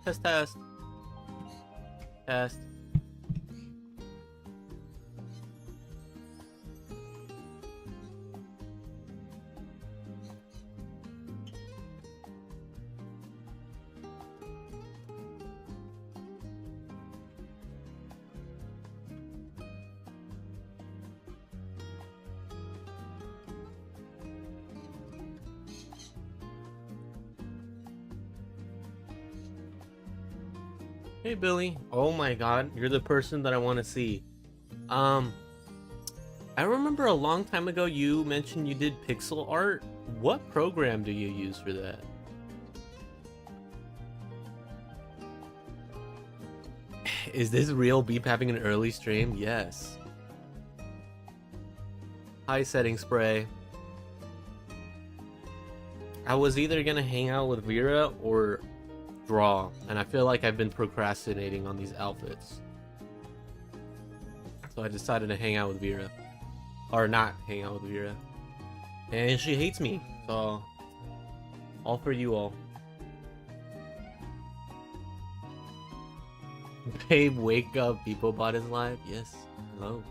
Test, test, test. Hey Billy. Oh my god, you're the person that I want to see. Um, I remember a long time ago you mentioned you did pixel art. What program do you use for that? Is this real Beep having an early stream? Yes. High setting spray. I was either gonna hang out with Vera or draw, and I feel like I've been procrastinating on these outfits. So I decided to hang out with Vera. Or not hang out with Vera. And she hates me, so all for you all. Babe, wake up, people bought his live. Yes, hello.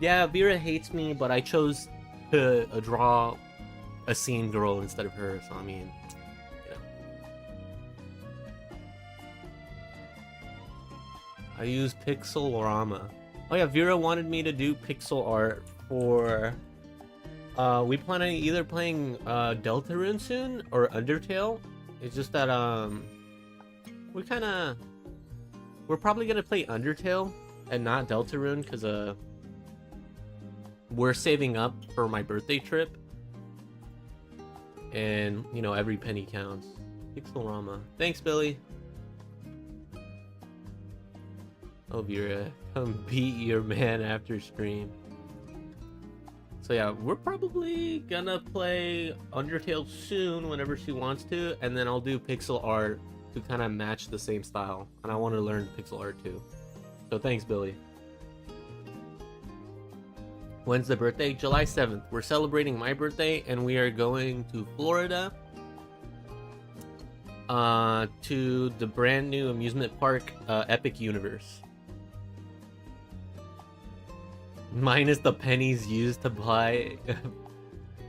Yeah, Vera hates me, but I chose to draw a scene girl instead of her, so I mean, you know. I use Pixelorama. Oh yeah, Vera wanted me to do pixel art for... we plan on either playing Deltarune soon or Undertale. It's just that we're probably gonna play Undertale and not Deltarune because we're saving up for my birthday trip, and you know every penny counts. Pixelorama. Thanks, Billy. Oh, Vera, come beat your man after stream. So yeah, we're probably gonna play Undertale soon whenever she wants to, and then I'll do pixel art to kind of match the same style. And I want to learn pixel art too. So thanks, Billy. When's the birthday? July 7th. We're celebrating my birthday, and we are going to Florida to the brand new amusement park, Epic Universe. Minus the pennies used to buy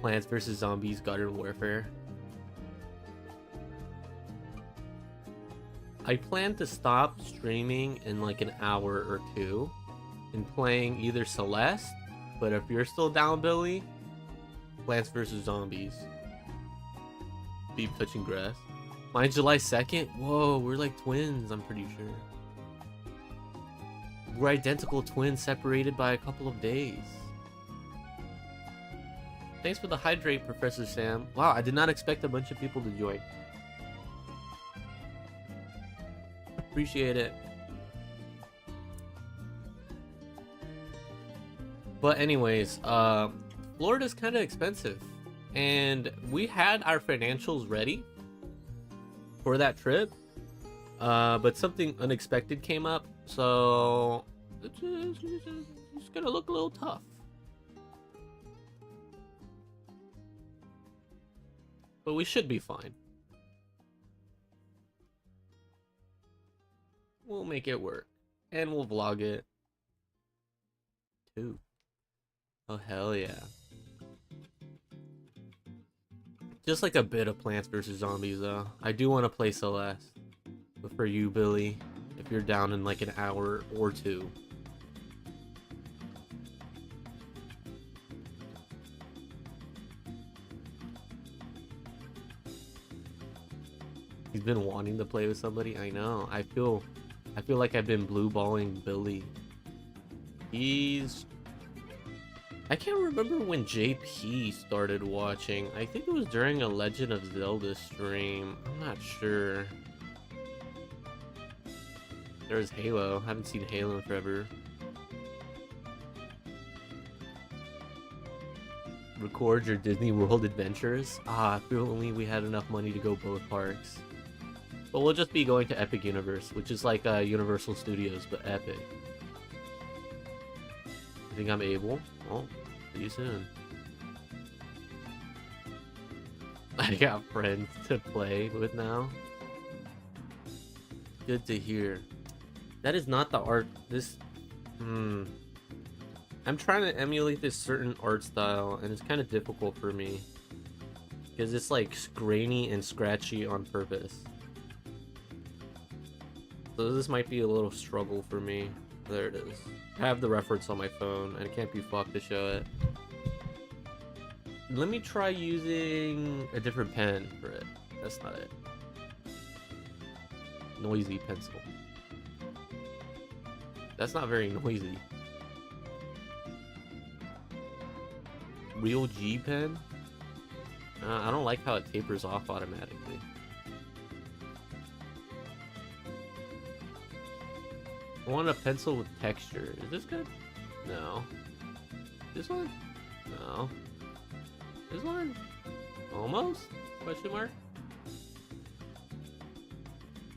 Plants vs. Zombies Garden Warfare. I plan to stop streaming in like an hour or two and playing either Celeste, but if you're still down, Billy, Plants vs. Zombies. Beep touching grass. Mine's July 2nd? Whoa, we're like twins, I'm pretty sure. We're identical twins separated by a couple of days. Thanks for the hydrate, Professor Sam. Wow, I did not expect a bunch of people to join. Appreciate it. But anyways, Florida's kind of expensive. And we had our financials ready for that trip. But something unexpected came up. So it's gonna look a little tough. But we should be fine. We'll make it work. And we'll vlog it too. Oh hell yeah. Just like a bit of Plants vs. Zombies though. I do want to play Celeste. But for you, Billy, if you're down in like an hour or two. He's been wanting to play with somebody. I know. I feel like I've been blue balling Billy. I can't remember when JP started watching. I think it was during a Legend of Zelda stream. I'm not sure. There's Halo. Haven't seen Halo in forever. Record your Disney World adventures. Ah, if only we had enough money to go both parks. But we'll just be going to Epic Universe, which is like Universal Studios, but Epic. I think I'm able. Well, see you soon. I got friends to play with now. Good to hear. That is not the art. I'm trying to emulate this certain art style, and it's kind of difficult for me because it's like grainy and scratchy on purpose. So this might be a little struggle for me. There it is. I have the reference on my phone, and it can't be fucked to show it. Let me try using a different pen for it. That's not it. Noisy pencil. That's not very noisy. Real G pen? I don't like how it tapers off automatically. I want a pencil with texture. Is this good? No. This one? No. This one? Almost? Question mark?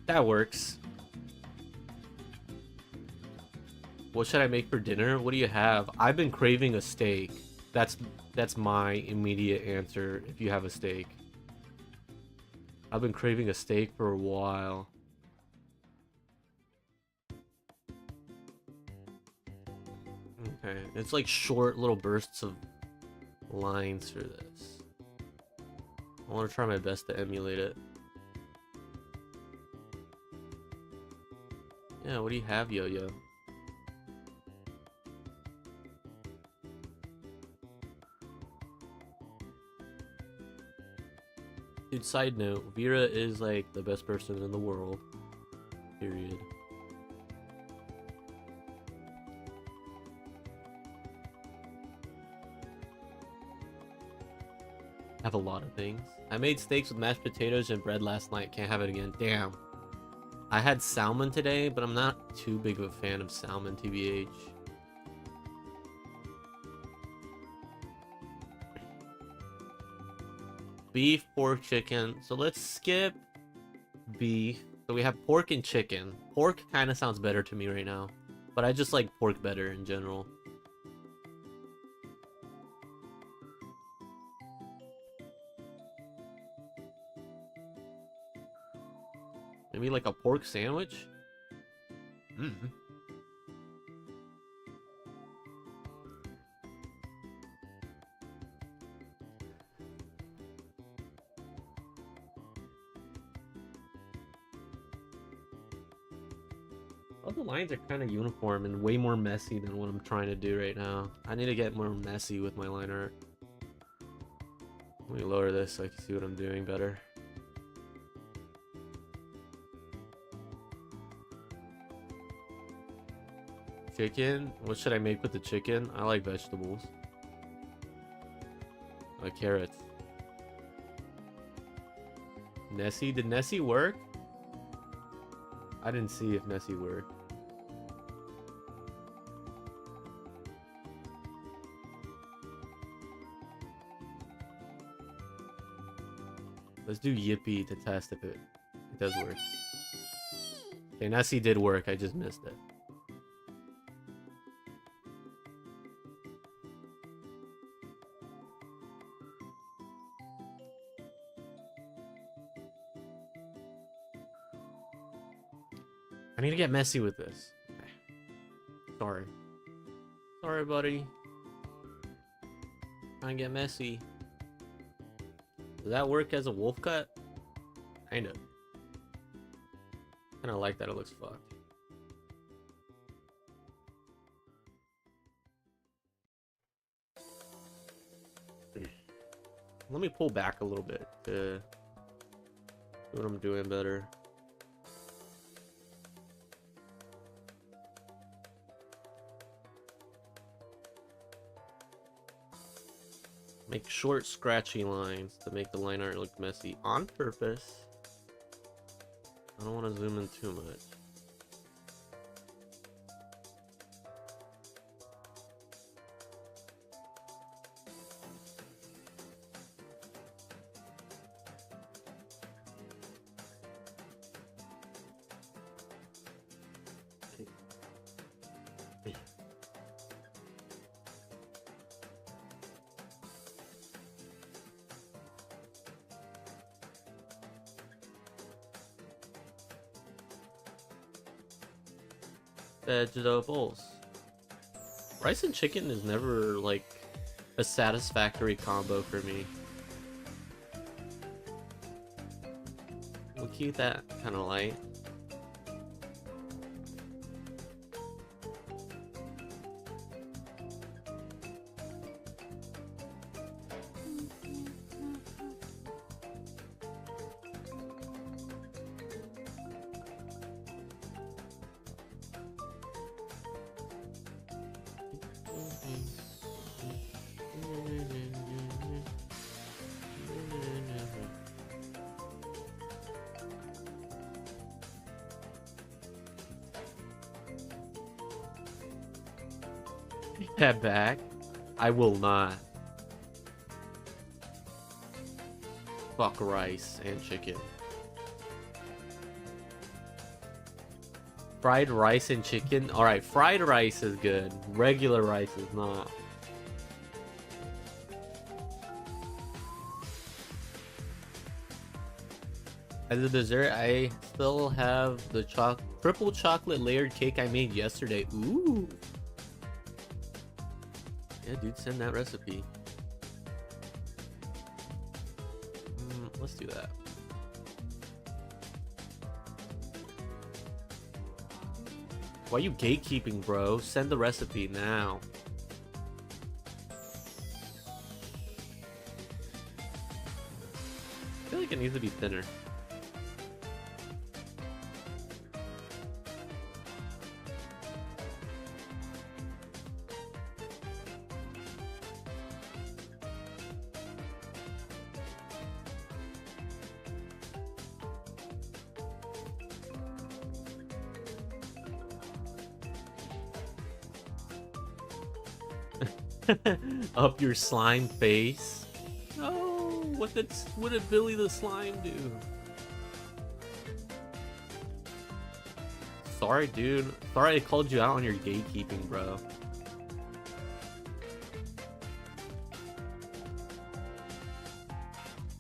That works. What should I make for dinner? What do you have? I've been craving a steak. That's my immediate answer if you have a steak. I've been craving a steak for a while. Okay, it's like short little bursts of lines for this. I want to try my best to emulate it. Yeah, what do you have, Yo-Yo? Dude, side note, Vera is like the best person in the world. Period. I have a lot of things. I made steaks with mashed potatoes and bread last night. Can't have it again. Damn. I had salmon today, but I'm not too big of a fan of salmon, TBH. Beef, pork, chicken. So let's skip beef. So we have pork and chicken. Pork kind of sounds better to me right now, but I just like pork better in general. Maybe like a pork sandwich? All the lines are kind of uniform and way more messy than what I'm trying to do right now. I need to get more messy with my line art. Let me lower this so I can see what I'm doing better. Chicken? What should I make with the chicken? I like vegetables. Carrots. Nessie? Did Nessie work? I didn't see if Nessie worked. Let's do Yippee to test if it does work. Okay, Nessie did work. I just missed it. I need to get messy with this. Okay. Sorry. Sorry, buddy. Trying to get messy. Does that work as a wolf cut? Kind of. Kind of like that it looks fucked. Let me pull back a little bit to see what I'm doing better. Make short, scratchy lines to make the line art look messy on purpose. I don't want to zoom in too much. Vegetables. Rice and chicken is never like a satisfactory combo for me. We'll keep that kind of light. That back? I will not. Fuck rice and chicken. Fried rice and chicken? Alright, fried rice is good. Regular rice is not. As a dessert, I still have the triple chocolate layered cake I made yesterday. Ooh. Yeah, dude, send that recipe. Let's do that. Why are you gatekeeping, bro? Send the recipe now. I feel like it needs to be thinner. Up your slime face. Oh, what did Billy the Slime do? Sorry, dude. Sorry I called you out on your gatekeeping, bro.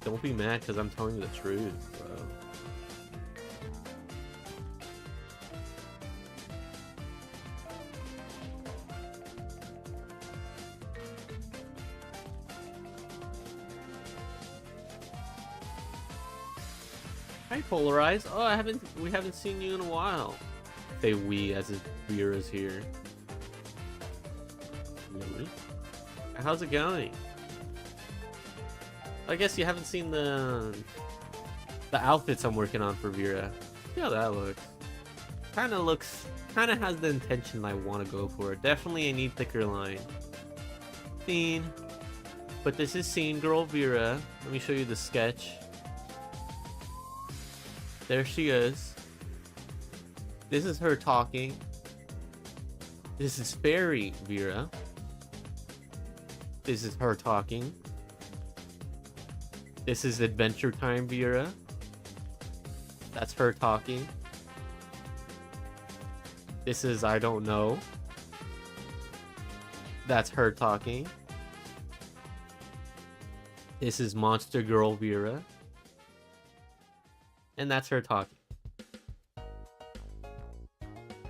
Don't be mad because I'm telling you the truth, bro. Hi, Polarized. Oh, we haven't seen you in a while. Say we as if Vera's here. Really? How's it going? I guess you haven't seen the outfits I'm working on for Vera. See how that looks. Kinda has the intention I want to go for. Definitely I need thicker line. Scene. But this is Scene Girl Vera. Let me show you the sketch. There she is. This is her talking. This is Fairy Vera. This is her talking. This is Adventure Time Vera. That's her talking. This is I Don't Know. That's her talking. This is Monster Girl Vera. And that's her talking.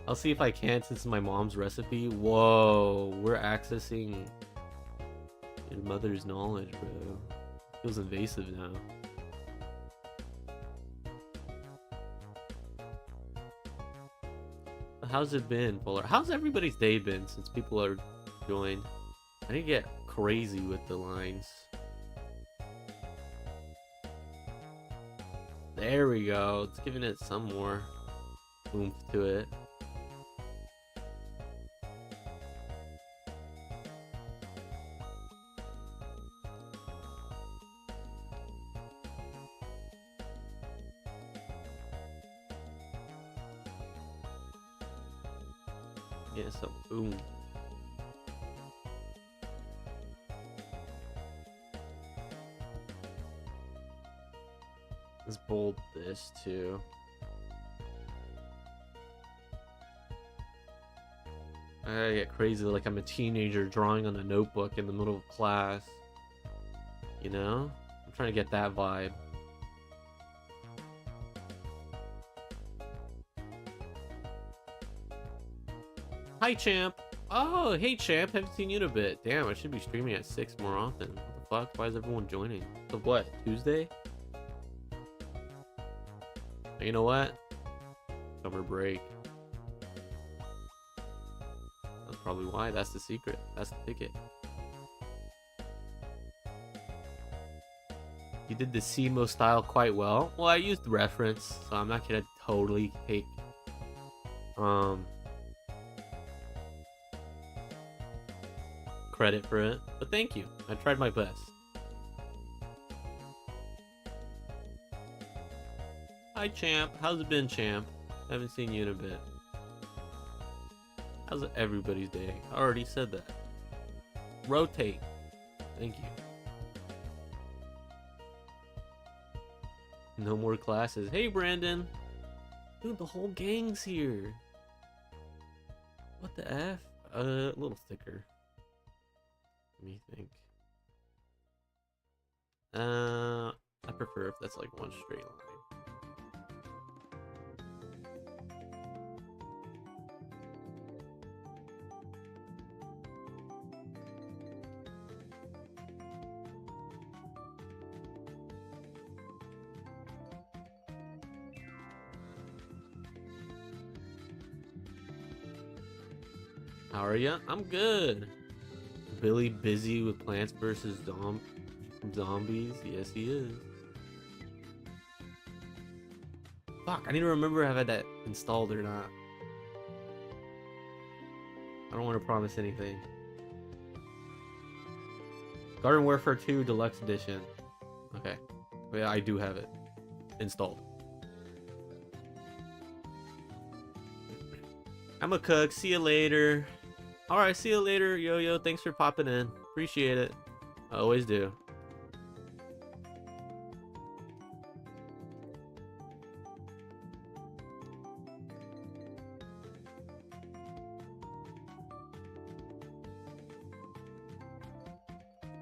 I'll see if I can since it's my mom's recipe. Whoa, we're accessing your mother's knowledge, bro. Feels invasive now. How's it been, Polar? How's everybody's day been since people are joined? I need to get crazy with the lines. There we go. It's giving it some more oomph to it. Yeah, so boom. Let's bold this too. I get crazy like I'm a teenager drawing on a notebook in the middle of class. You know? I'm trying to get that vibe. Hi, champ. Oh, hey, champ. Haven't seen you in a bit. Damn, I should be streaming at 6 more often. What the fuck? Why is everyone joining? So what? Tuesday? You know what? Summer break. That's probably why. That's the secret. That's the ticket. You did the SEMO style quite well. Well, I used reference, so I'm not gonna totally take credit for it. But thank you. I tried my best. Hi, champ. How's it been, champ? Haven't seen you in a bit. How's everybody's day? I already said that. Rotate. Thank you. No more classes. Hey, Brandon. Dude, the whole gang's here. What the F? A little thicker. Let me think. I prefer if that's like one straight line. How are ya? I'm good. Billy busy with Plants vs. Zombies? Yes, he is. Fuck, I need to remember if I had that installed or not. I don't want to promise anything. Garden Warfare 2 Deluxe Edition. Okay. But yeah, I do have it installed. I'm a cook. See you later. Alright, see you later, Yo-Yo. Thanks for popping in. Appreciate it. I always do.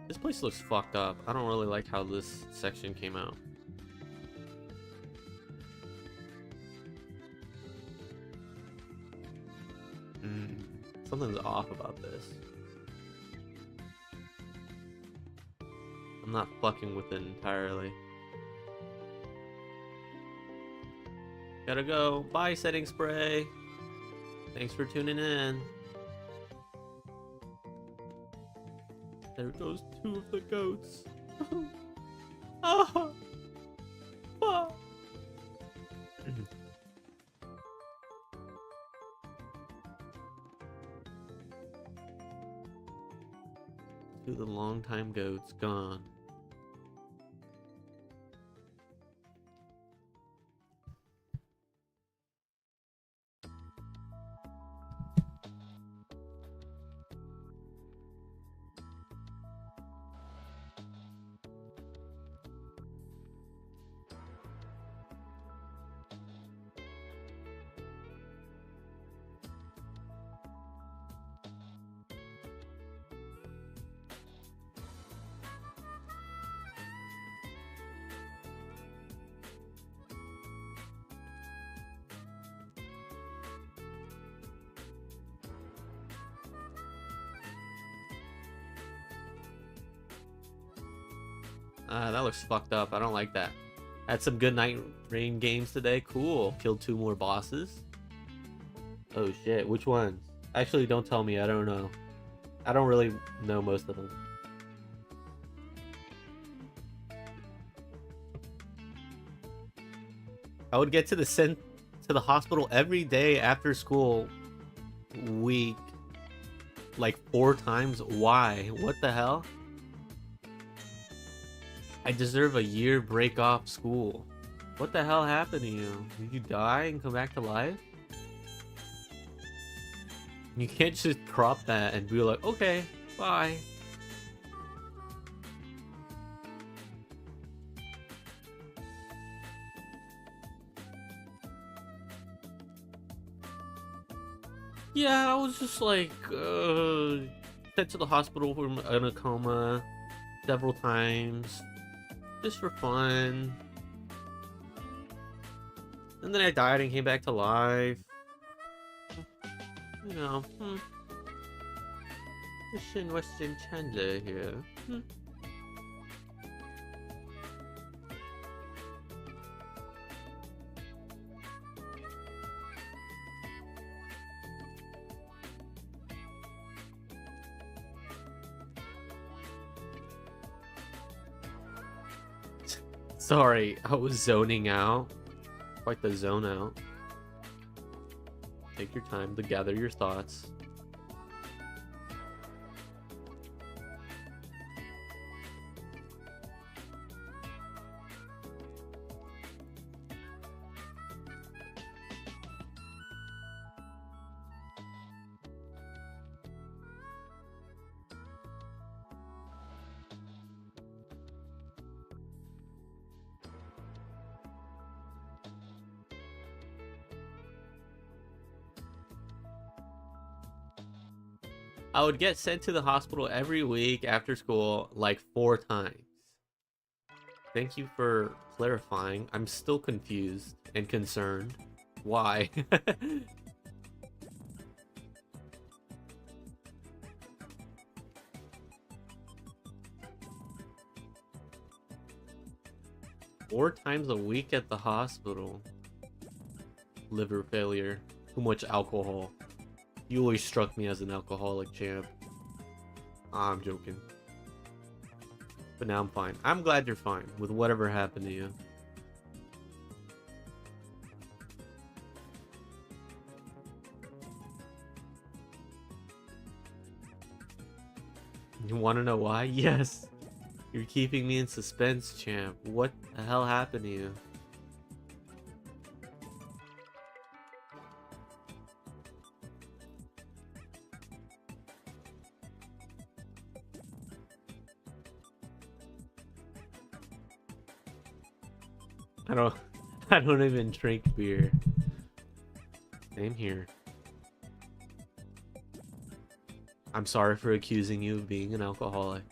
This place looks fucked up. I don't really like how this section came out. Something's off about this. I'm not fucking with it entirely. Gotta go. Bye, setting spray. Thanks for tuning in. There goes 2 of the goats. Oh, fuck. To the longtime goats gone. That looks fucked up. I don't like that. Had some good night rain games today. Cool. Killed 2 more bosses. Oh shit. Which ones? Actually, don't tell me. I don't know. I don't really know most of them. I would get to the hospital every day after school week like 4 times. Why? What the hell? I deserve a year break off school. What the hell happened to you? Did you die and come back to life? You can't just crop that and be like, okay, bye. Yeah, I was just like, sent to the hospital in a coma several times. Just for fun. And then I died and came back to life. You know, Mission Western Chandler here. Sorry, I was zoning out. Quite the zone out. Take your time to gather your thoughts. I would get sent to the hospital every week after school, like 4 times. Thank you for clarifying. I'm still confused and concerned. Why? Four times a week at the hospital. Liver failure. Too much alcohol. You always struck me as an alcoholic, champ. I'm joking. But now I'm fine. I'm glad you're fine with whatever happened to you. You want to know why? Yes. You're keeping me in suspense, champ. What the hell happened to you? I don't even drink beer. Same here. I'm sorry for accusing you of being an alcoholic.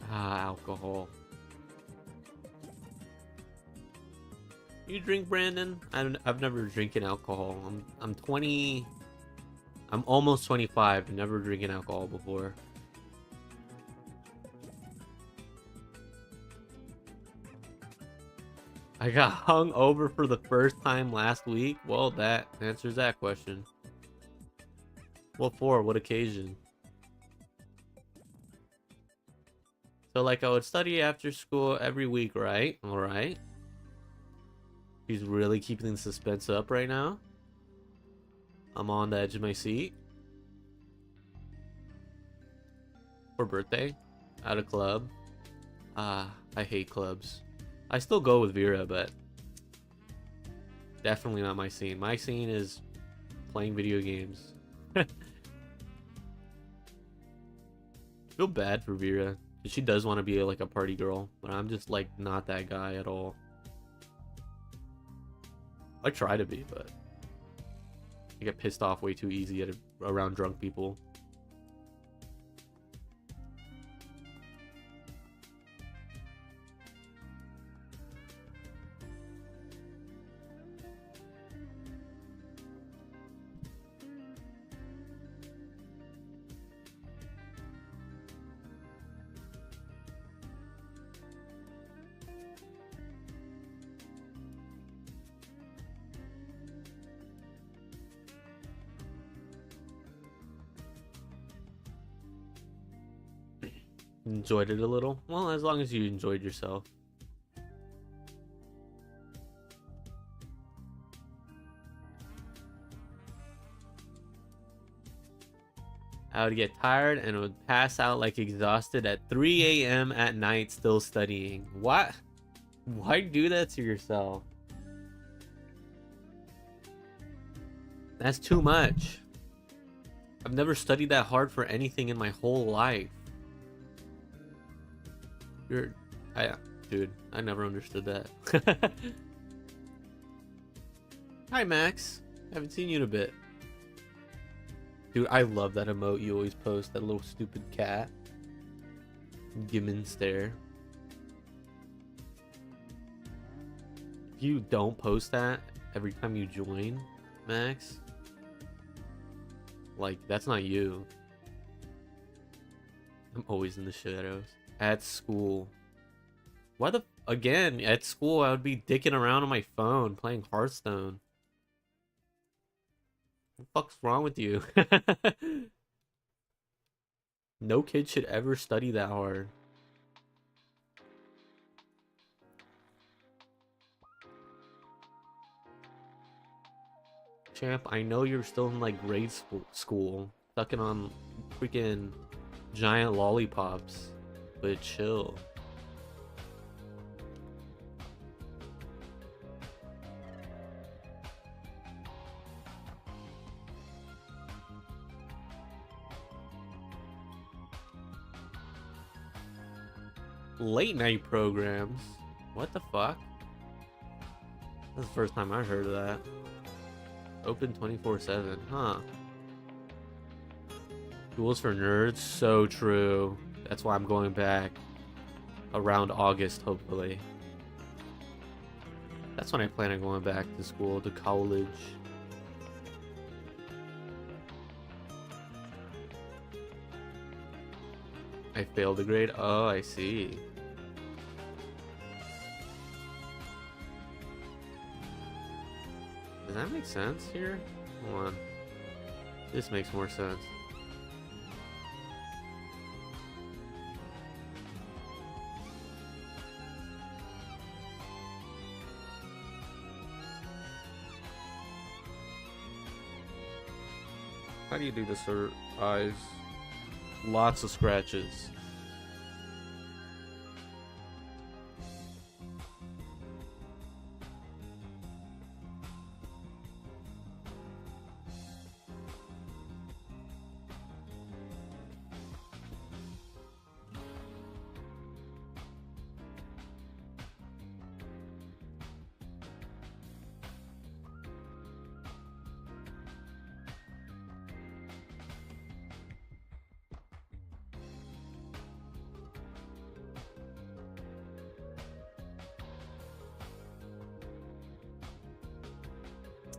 Alcohol. You drink, Brandon? I've never drinking alcohol. I'm 20. I'm almost 25. Never drinking alcohol before. I got hung over for the first time last week. Well, that answers that question. What for? What occasion? So, like, I would study after school every week, right? Alright. He's really keeping the suspense up right now. I'm on the edge of my seat. For birthday. At a club. I hate clubs. I still go with Vera, but definitely not my scene. My scene is playing video games. Feel bad for Vera. She does want to be like a party girl, but I'm just like not that guy at all. I try to be, but I get pissed off way too easy around drunk people. Enjoyed it a little? Well, as long as you enjoyed yourself. I would get tired and would pass out like exhausted at 3 a.m. at night still studying. What? Why do that to yourself? That's too much. I've never studied that hard for anything in my whole life. Dude, I never understood that. Hi, Max. Haven't seen you in a bit. Dude, I love that emote you always post. That little stupid cat. Gimmon stare. You don't post that every time you join, Max? Like, that's not you. I'm always in the shadows. At school. Why the... Again, at school, I would be dicking around on my phone playing Hearthstone. What the fuck's wrong with you? No kid should ever study that hard. Champ, I know you're still in like grade school, sucking on freaking giant lollipops, but chill. Late night programs? What the fuck? That's the first time I heard of that. Open 24/7, huh? Schools for nerds? So true. That's why I'm going back around August, hopefully. That's when I plan on going back to school, to college. I failed a grade? Oh, I see. Does that make sense here? Hold on. This makes more sense. How do you do this, sir? Eyes. Lots of scratches.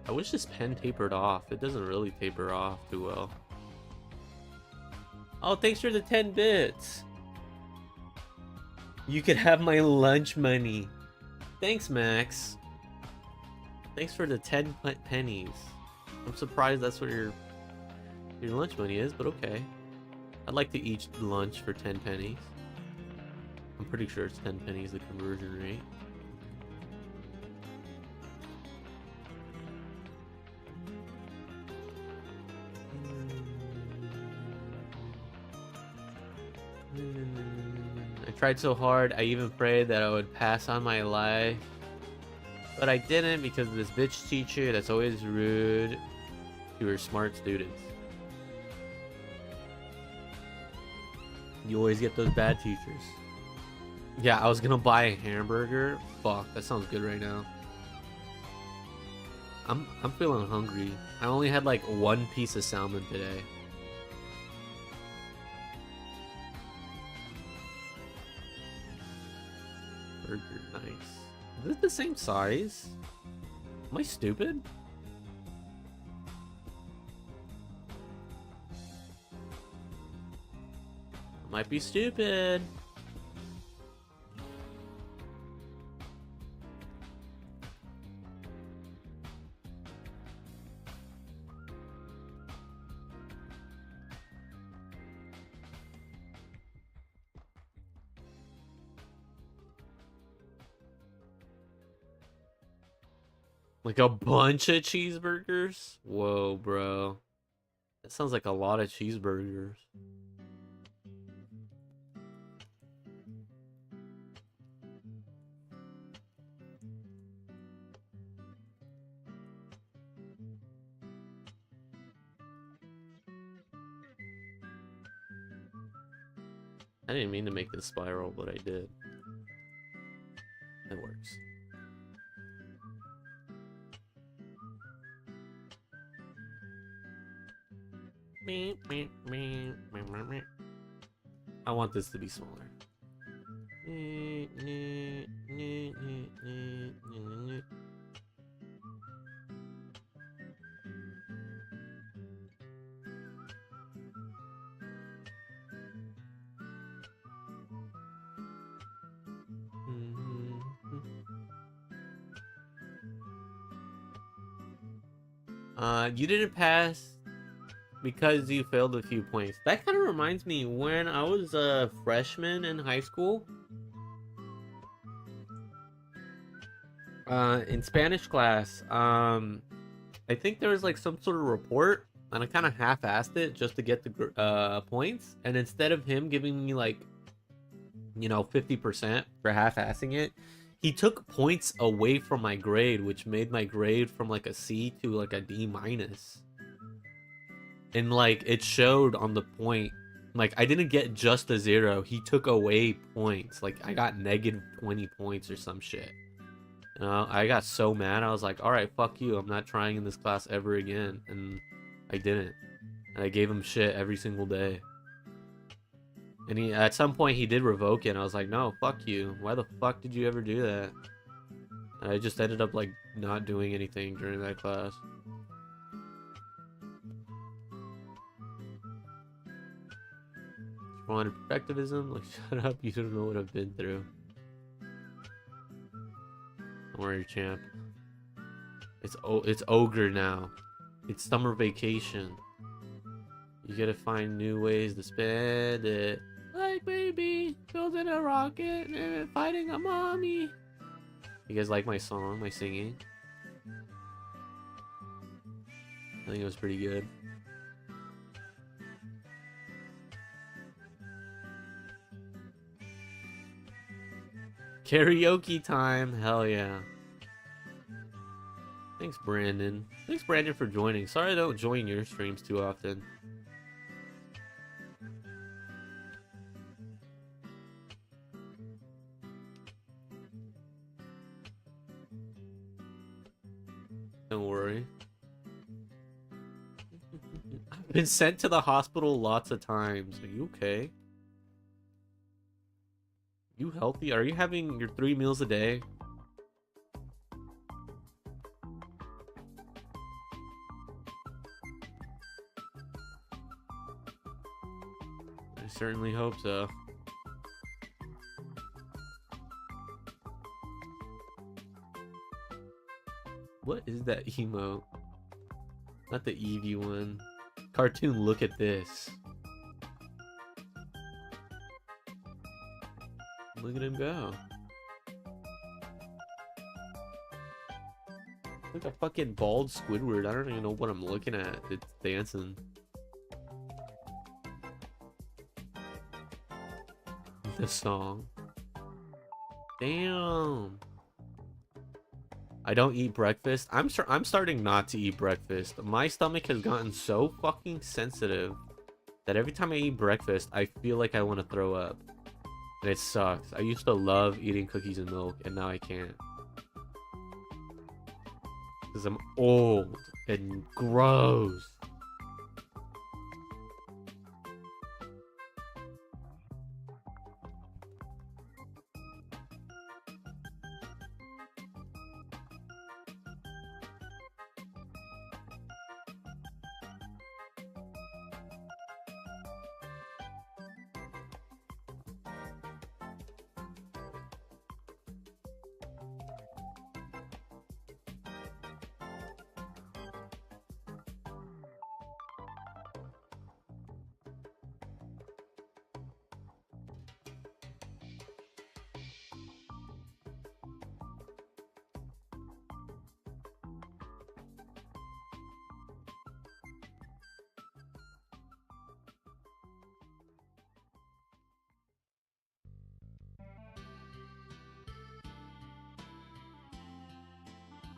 I wish this pen tapered off. It doesn't really taper off too well. Oh, thanks for the 10 bits. You could have my lunch money. Thanks, Max. Thanks for the 10 pennies. I'm surprised that's what your lunch money is, but okay. I'd like to eat lunch for 10 pennies. I'm pretty sure it's 10 pennies the conversion rate. I tried so hard, I even prayed that I would pass on my life. But I didn't because of this bitch teacher that's always rude to her smart students. You always get those bad teachers. Yeah, I was gonna buy a hamburger. Fuck, that sounds good right now. I'm feeling hungry. I only had like one piece of salmon today. Burger, nice. Is this the same size? Am I stupid? I might be stupid. Like a bunch of cheeseburgers? Whoa, bro. That sounds like a lot of cheeseburgers. I didn't mean to make this spiral, but I did. It works. I want this to be smaller. You didn't pass because you failed a few points. That kind of reminds me when I was a freshman in high school. In Spanish class, I think there was like some sort of report, and I kind of half-assed it just to get the points. And instead of him giving me like, 50% for half-assing it, he took points away from my grade, which made my grade from like a C to like a D minus. And like it showed on the point, like I didn't get just a 0. He took away points. Like I got negative 20 points or some shit. I got so mad. I was like, all right, fuck you. I'm not trying in this class ever again. And I didn't. And I gave him shit every single day. And at some point he did revoke it. And I was like, no, fuck you. Why the fuck did you ever do that? And I just ended up like not doing anything during that class. Wanted perfectivism? Like, shut up. You don't know what I've been through. Don't worry, champ. It's ogre now. It's summer vacation. You gotta find new ways to spend it. Like baby, building a rocket and fighting a mommy. You guys like my song, my singing? I think it was pretty good. Karaoke time, hell yeah. Thanks, Brandon. Thanks, Brandon, for joining. Sorry I don't join your streams too often. Don't worry. I've been sent to the hospital lots of times. Are you okay? You healthy? Are you having your 3 meals a day? I certainly hope so. What is that emote? Not the Eevee one. Cartoon, look at this. Look at him go. Like a fucking bald Squidward. I don't even know what I'm looking at. It's dancing. The song. Damn. I don't eat breakfast. I'm starting not to eat breakfast. My stomach has gotten so fucking sensitive that every time I eat breakfast, I feel like I want to throw up. And it sucks. I used to love eating cookies and milk, and now I can't. Because I'm old and gross.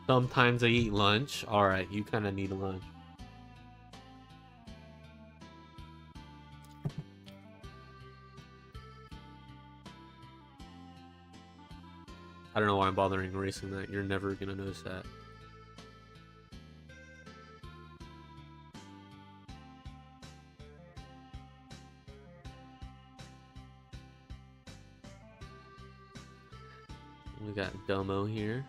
Sometimes I eat lunch. Alright, you kind of need a lunch. I don't know why I'm bothering erasing that. You're never gonna notice that. We got Domo here.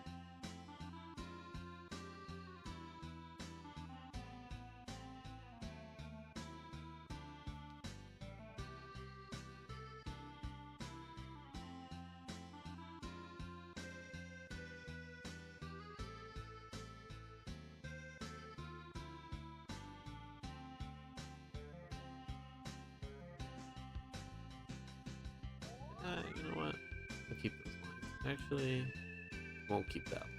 I'll keep those lines. Actually, won't keep that line.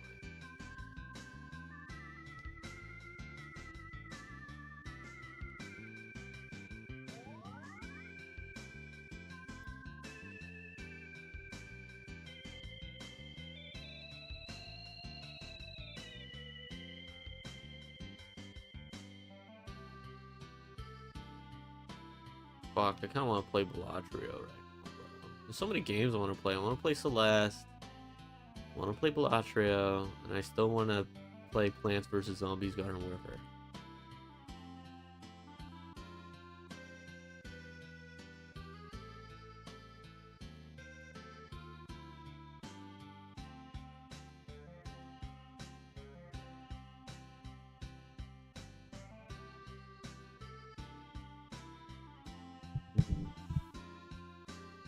Fuck, I kind of want to play Bellagio right now, bro. There's so many games I want to play. I want to play Celeste. I want to play Bellagio, and I still want to play Plants vs Zombies Garden Warfare.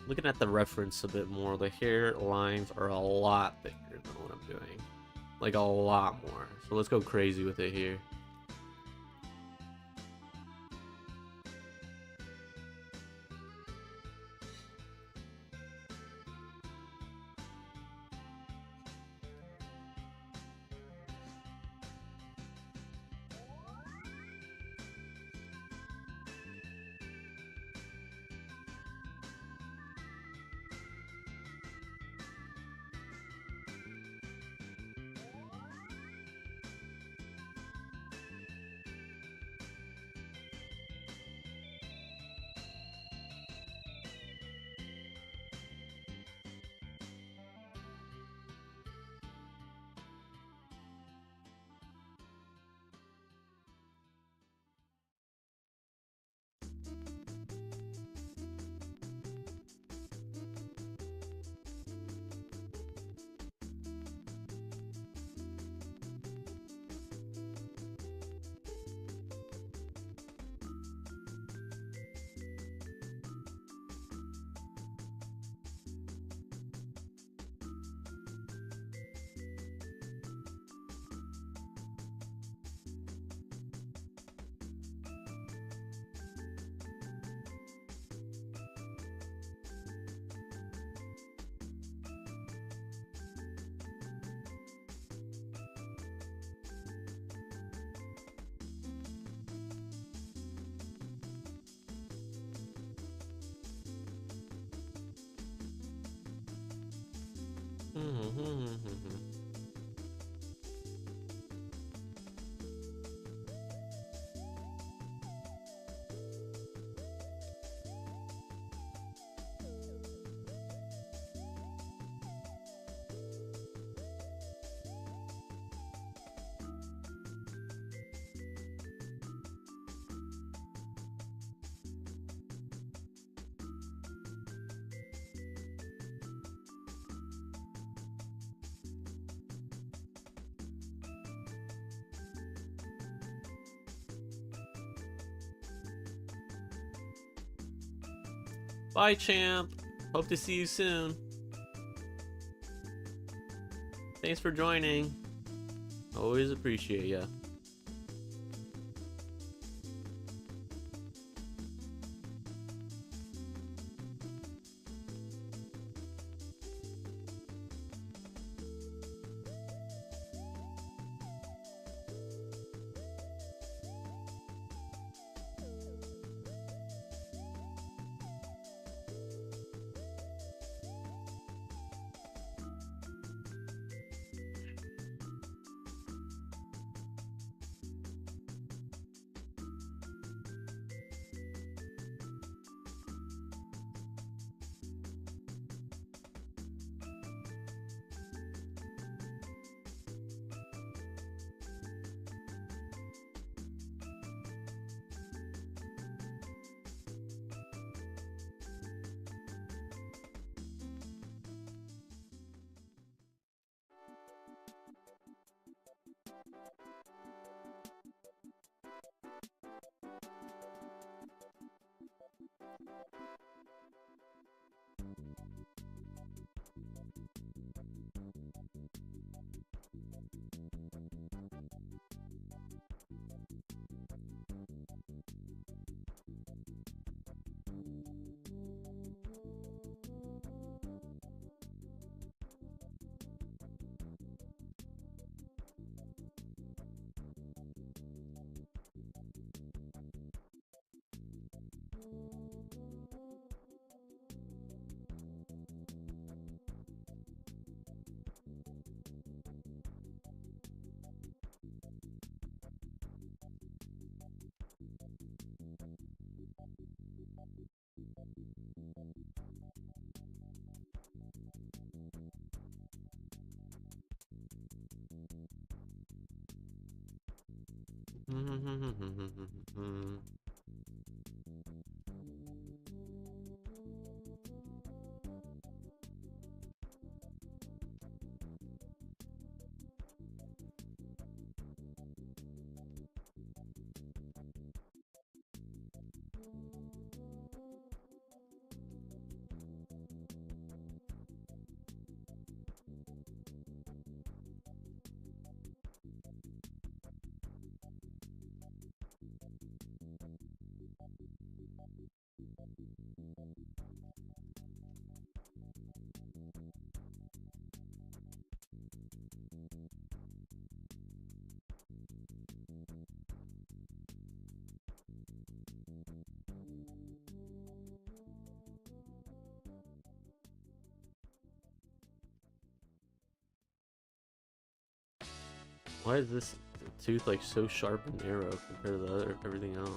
Looking at the reference a bit more, the hair lines are a lot thicker than what I'm doing. Like a lot more. So let's go crazy with it here. Bye, champ. Hope to see you soon. Thanks for joining. Always appreciate ya. Why is this tooth like so sharp and narrow compared to the other everything else?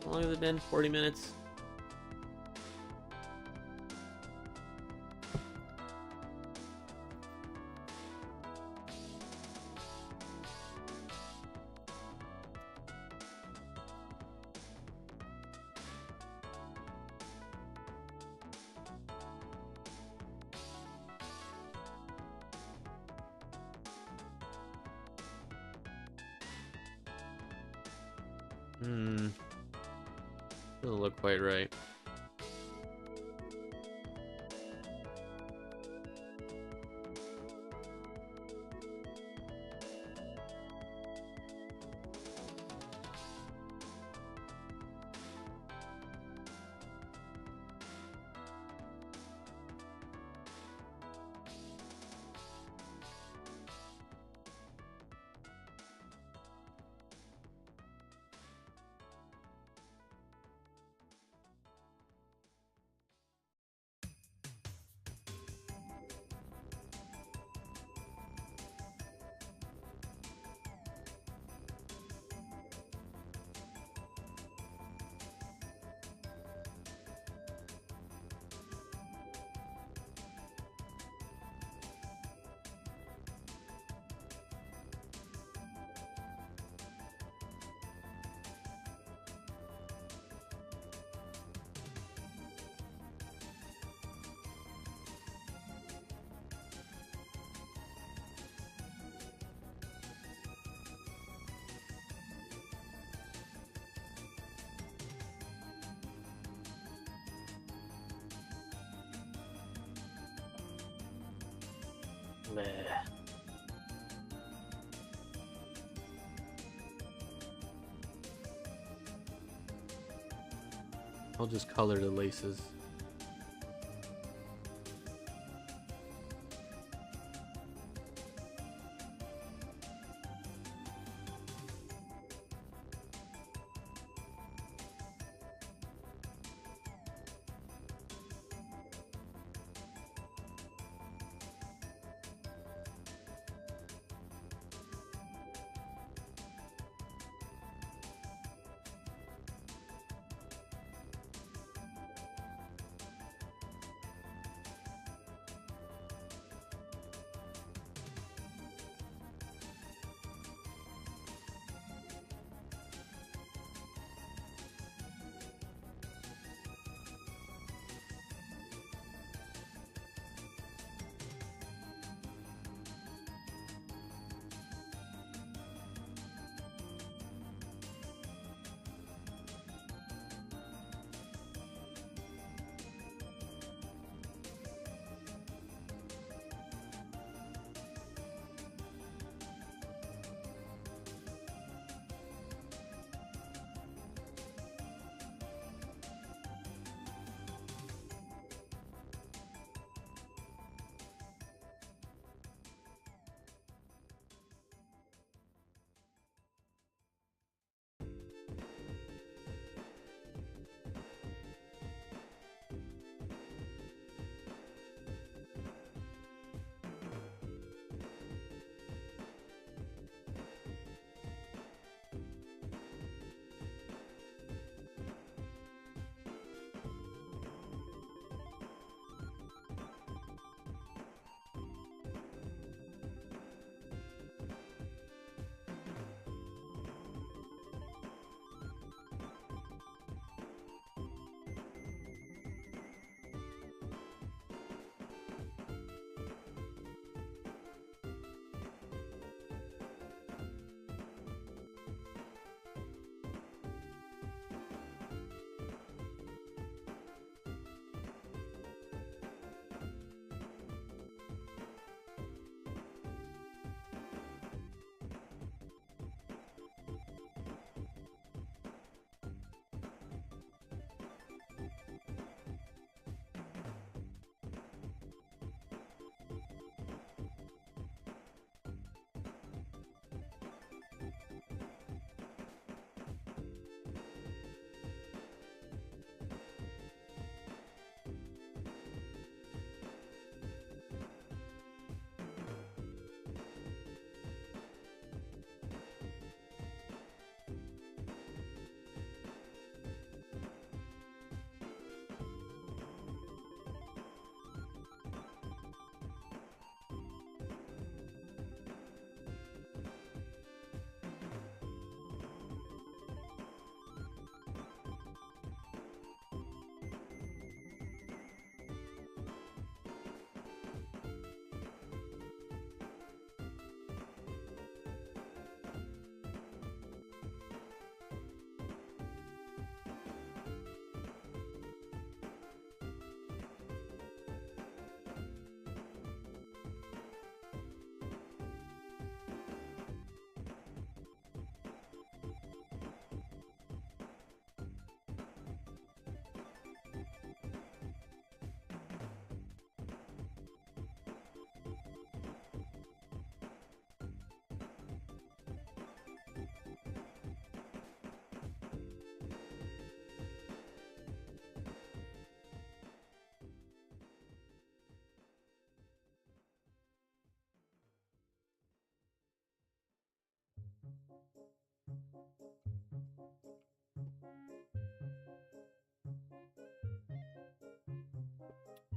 How long has it been? 40 minutes? Doesn't look quite right. Meh. I'll just color the laces.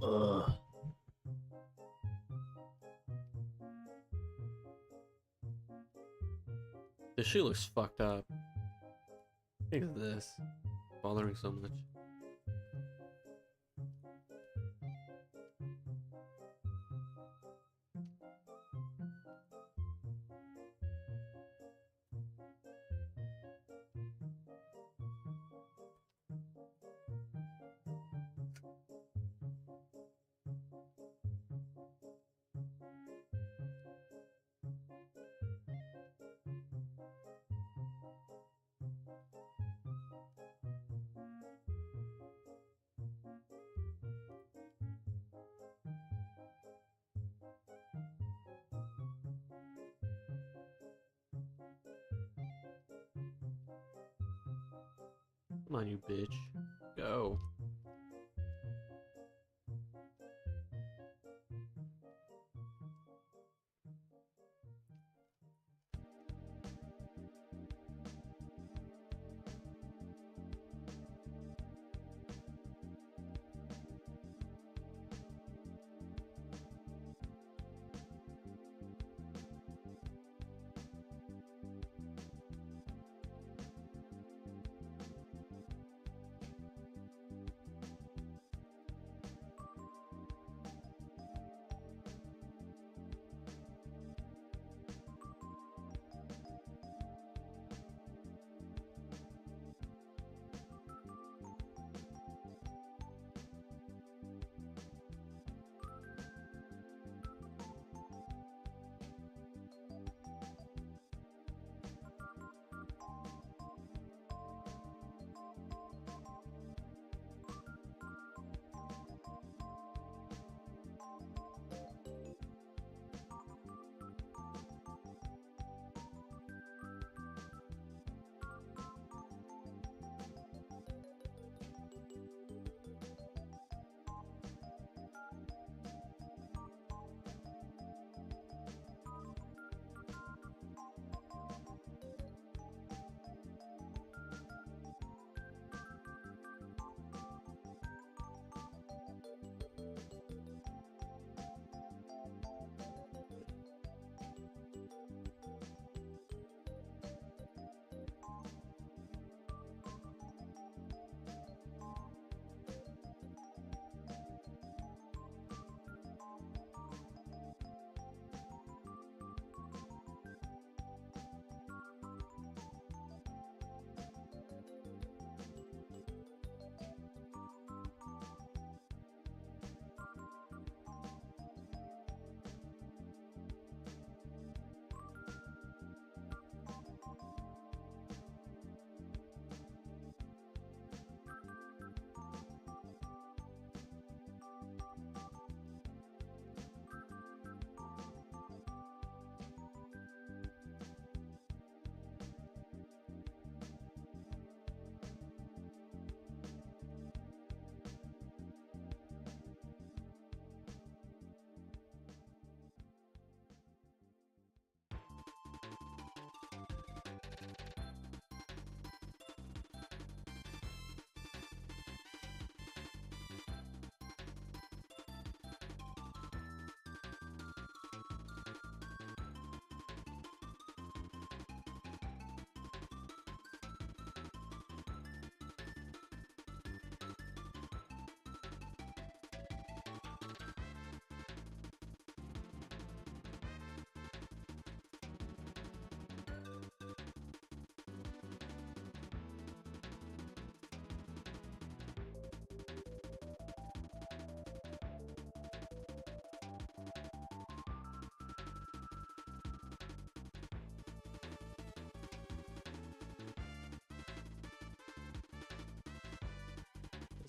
Ugh. The shoe looks fucked up. Look at this. Bothering so much. Come on, you bitch. Go.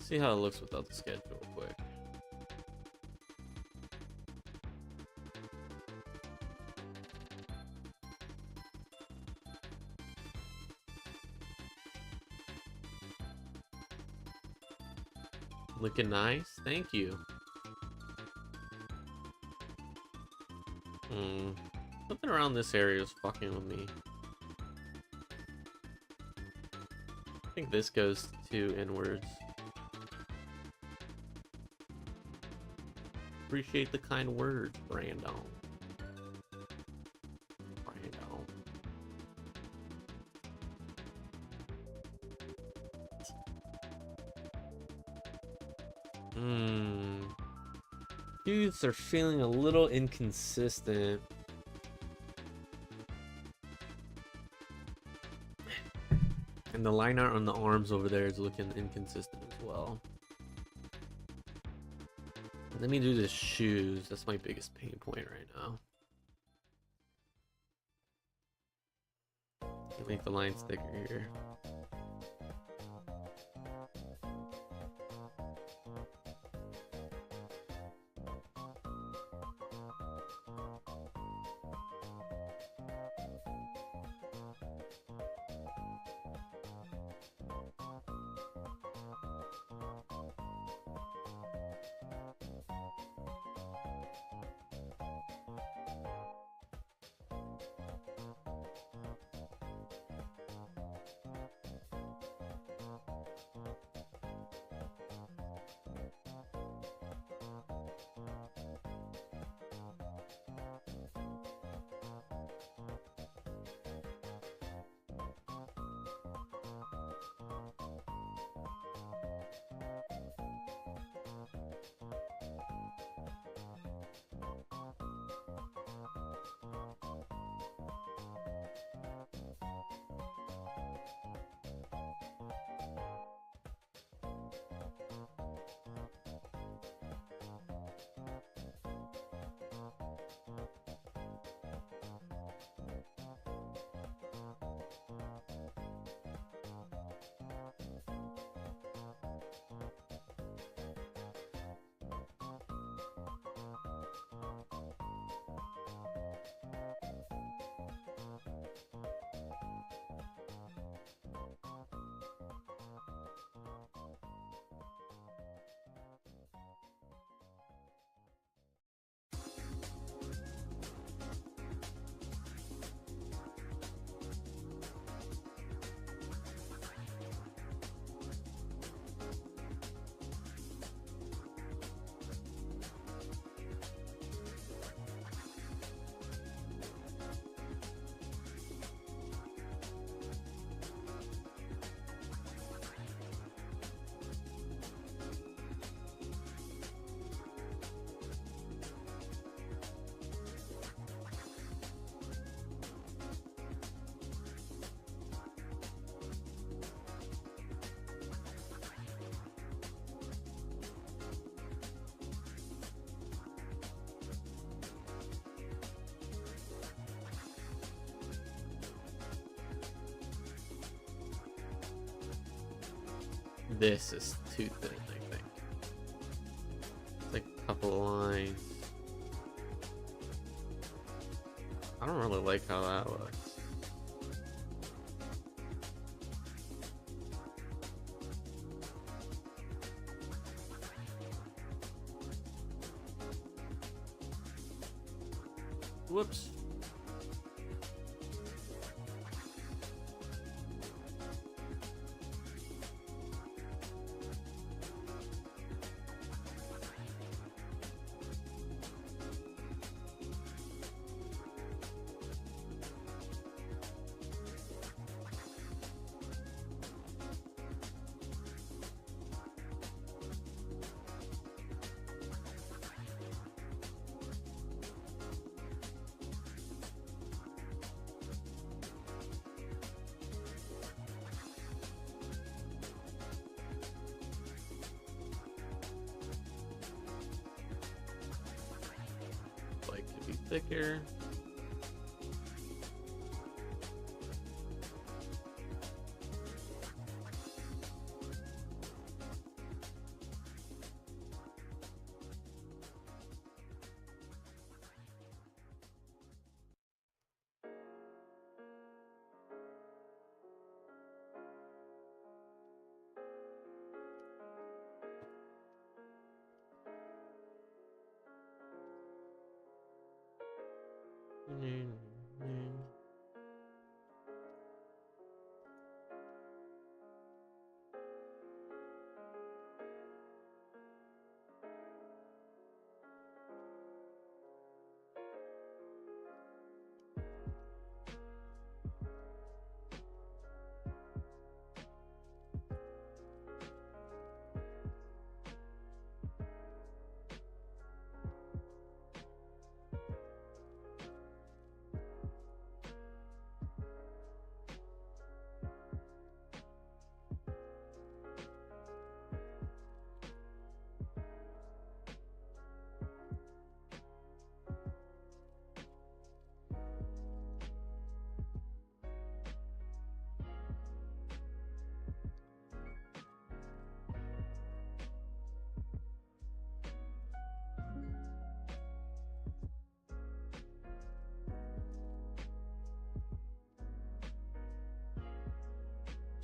See how it looks without the sketch real quick. Looking nice, thank you. Something around this area is fucking with me. think this goes to inwards. Appreciate the kind words, Brandon. Youths are feeling a little inconsistent. And the line art on the arms over there is looking inconsistent as well. Let me do the shoes. That's my biggest pain point right now. Make the lines thicker here. This is too thin, I think. It's like a couple of lines. I don't really like how that looks. Whoops. Like to be thicker.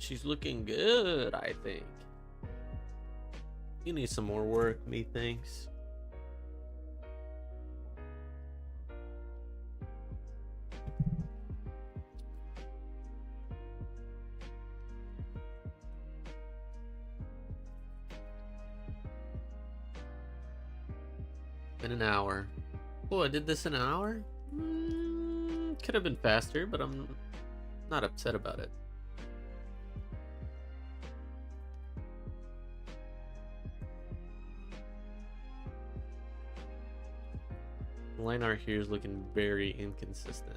She's looking good, I think. You need some more work, methinks. In an hour. Oh, I did this in an hour? Could have been faster, but I'm not upset about it. The line art here is looking very inconsistent.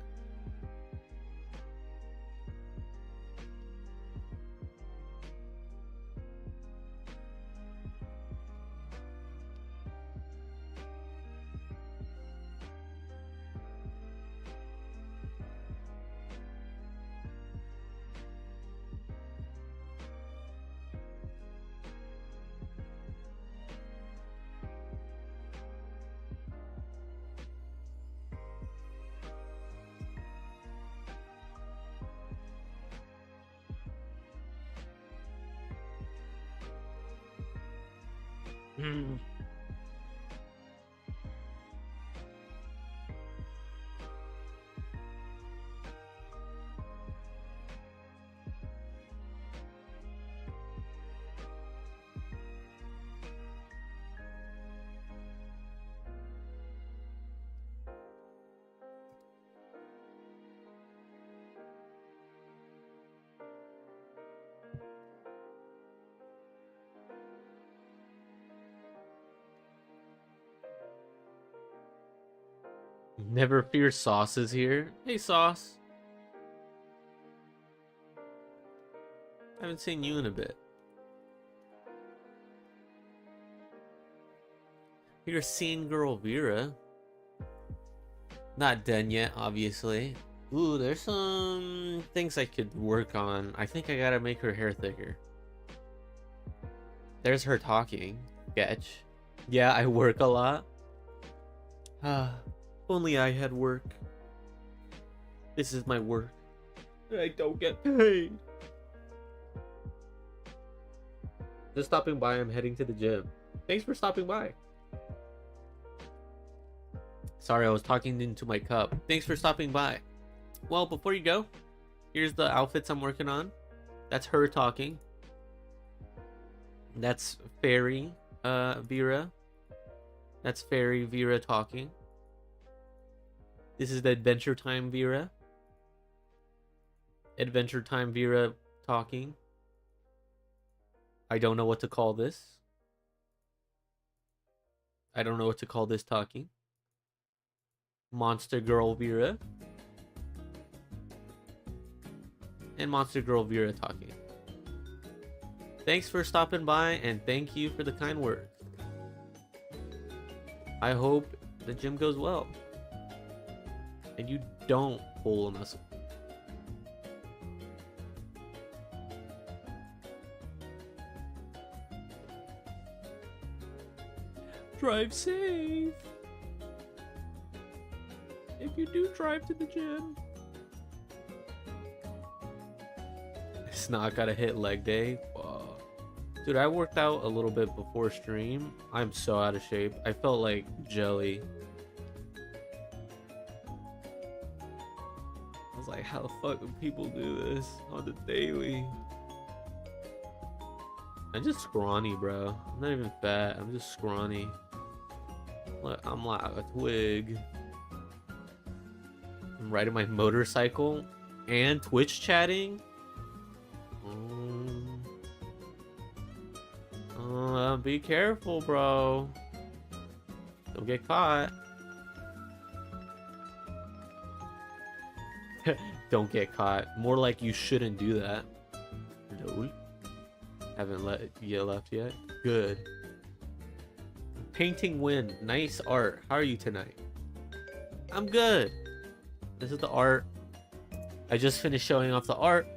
Never fear, Sauce is here. Hey, Sauce. Haven't seen you in a bit. You're seeing girl Vera. Not done yet, obviously. Ooh, there's some things I could work on. I think I gotta make her hair thicker. There's her talking. Sketch. Yeah, I work a lot. Only I had work. This is my work. I don't get paid. Just stopping by. I'm heading to the gym. Thanks for stopping by. Sorry, I was talking into my cup. Thanks for stopping by. Well, before you go, here's the outfits I'm working on. That's her talking. That's Fairy Vera. That's Fairy Vera talking. This is the Adventure Time Vera. Adventure Time Vera talking. I don't know what to call this. I don't know what to call this talking. Monster Girl Vera. And Monster Girl Vera talking. Thanks for stopping by and thank you for the kind words. I hope the gym goes well. And you don't pull a muscle. Drive safe. If you do drive to the gym. It's not gotta hit leg day. Whoa. Dude, I worked out a little bit before stream. I'm so out of shape. I felt like jelly. I was like, how the fuck do people do this on the daily? I'm just scrawny, bro. I'm not even fat. I'm just scrawny. I'm like a twig. I'm riding my motorcycle and Twitch chatting. Be careful, bro. Don't get caught. Don't get caught. More like you shouldn't do that. No. Haven't left yet. Good. Painting win. Nice art. How are you tonight? I'm good. This is the art. I just finished showing off the art.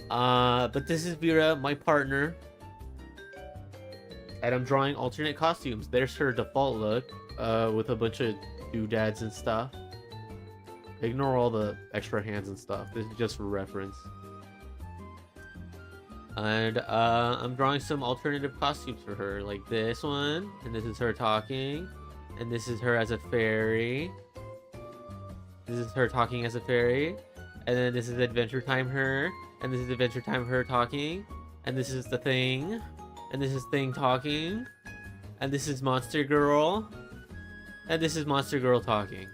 But this is Vera, my partner. And I'm drawing alternate costumes. There's her default look, with a bunch of doodads and stuff. Ignore all the extra hands and stuff. This is just for reference. And I'm drawing some alternative costumes for her, like this one, and this is her talking, and this is her as a fairy. This is her talking as a fairy, and then this is Adventure Time her, and this is Adventure Time her talking, and this is the Thing, and this is Thing talking, and this is Monster Girl, and this is Monster Girl talking.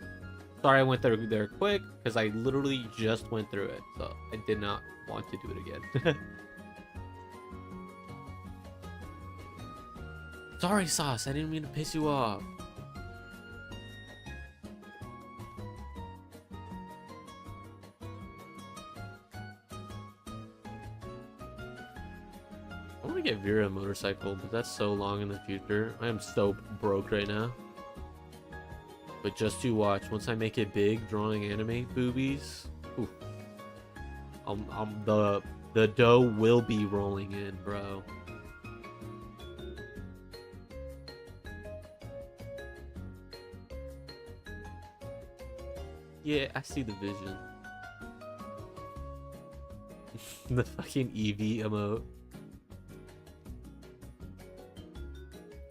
Sorry I went through there quick, because I literally just went through it, so I did not want to do it again. Sorry, Sauce, I didn't mean to piss you off. I want to get Vera a motorcycle, but that's so long in the future. I am so broke right now. But just to watch, once I make it big, drawing anime boobies, oof, the dough will be rolling in, bro. Yeah, I see the vision. The fucking Eevee emote.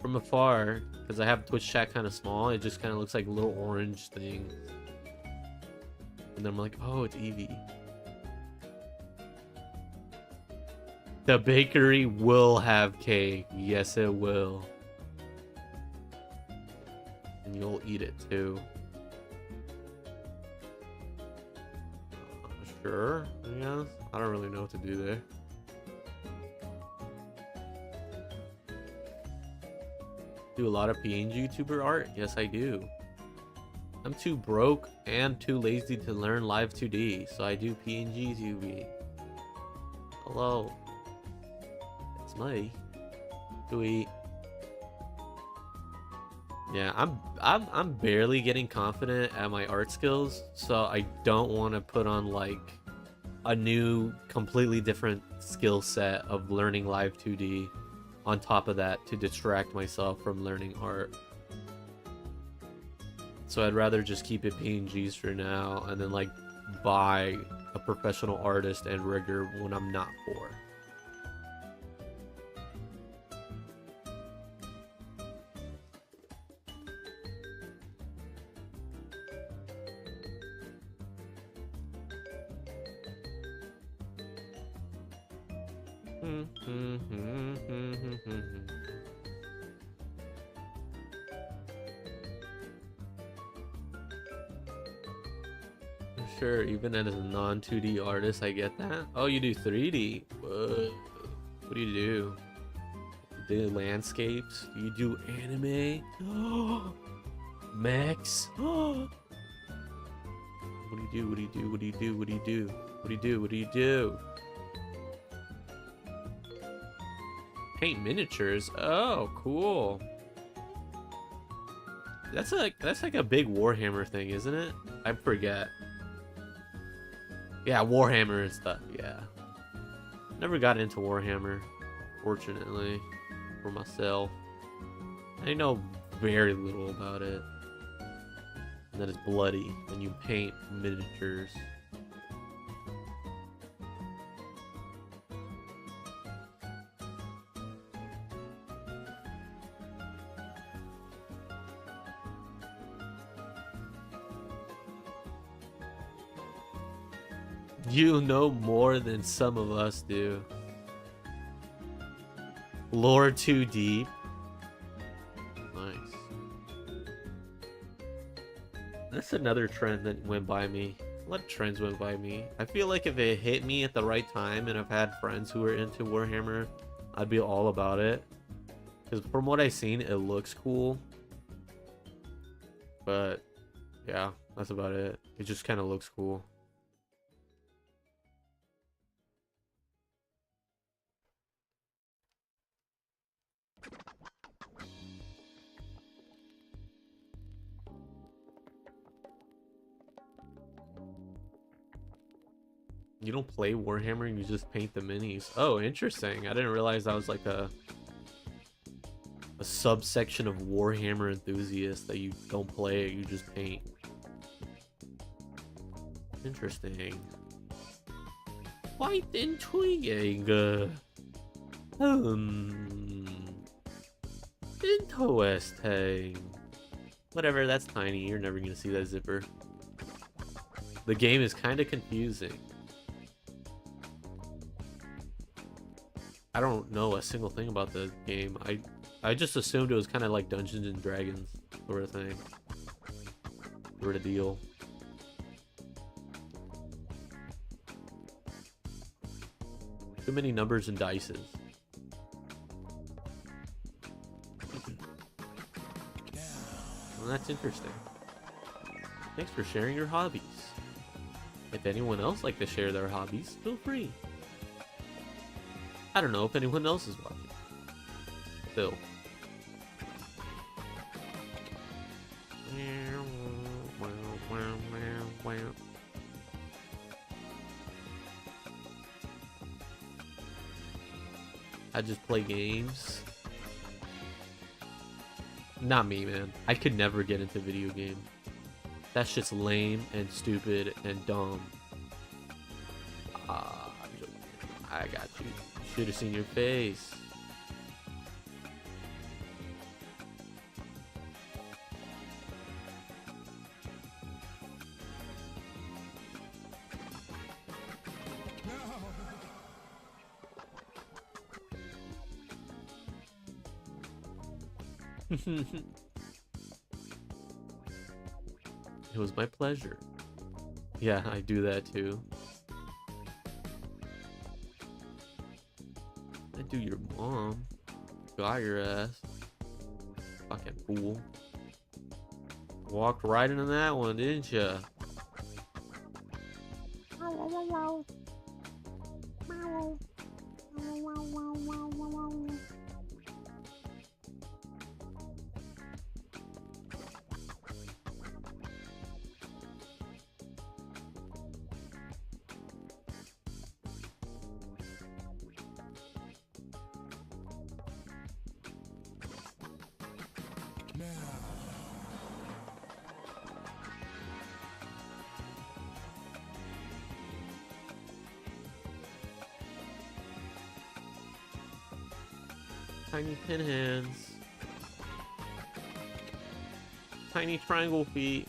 From afar, because I have Twitch chat kind of small, it just kind of looks like little orange things. And then I'm like, oh, it's Eevee. The bakery will have cake. Yes, it will. And you'll eat it too. Sure, I guess. I don't really know what to do there. Do a lot of PNG YouTuber art? Yes, I do. I'm too broke and too lazy to learn live 2D, so I do PNG TV. Hello. It's me. Sweet. Yeah, I'm barely getting confident at my art skills, so I don't want to put on like a new, completely different skill set of learning live 2D on top of that to distract myself from learning art. So I'd rather just keep it PNGs for now and then like buy a professional artist and rigger when I'm not poor. Sure, even as a non-2D artist, I get that. Oh, you do 3D? Whoa. What do you do? Do landscapes? Do you do anime? Max? What do you do? What do you do? What do you do? What do you do? What do you do? What do you do? Paint miniatures? Oh, cool. That's like a big Warhammer thing, isn't it? I forget. Yeah, Warhammer and stuff, yeah. Never got into Warhammer, fortunately, for myself. I know very little about it. And that it's bloody, and you paint miniatures. You know more than some of us do. Lore too deep. Nice. That's another trend that went by me. A lot of trends went by me. I feel like if it hit me at the right time and I've had friends who are into Warhammer, I'd be all about it. Because from what I've seen, it looks cool. But yeah, that's about it. It just kind of looks cool. You don't play Warhammer, you just paint the minis. Oh, interesting. I didn't realize that was like a subsection of Warhammer enthusiasts that you don't play it, you just paint. Interesting. Quite intriguing. Interesting. Whatever, that's tiny. You're never gonna see that zipper. The game is kind of confusing. I don't know a single thing about the game. I just assumed it was kind of like Dungeons and Dragons sort of thing. Sort of deal. Too many numbers and dices. Well, that's interesting. Thanks for sharing your hobbies. If anyone else like to share their hobbies, feel free. I don't know if anyone else is watching. Still. I just play games. Not me, man. I could never get into video games. That shit's lame and stupid and dumb. I got you. Should have seen your face. It was my pleasure. Yeah, I do that too. I do your mom. Got your ass. Fucking fool. Walked right into that one, didn't ya? Tiny pin hands. Tiny triangle feet.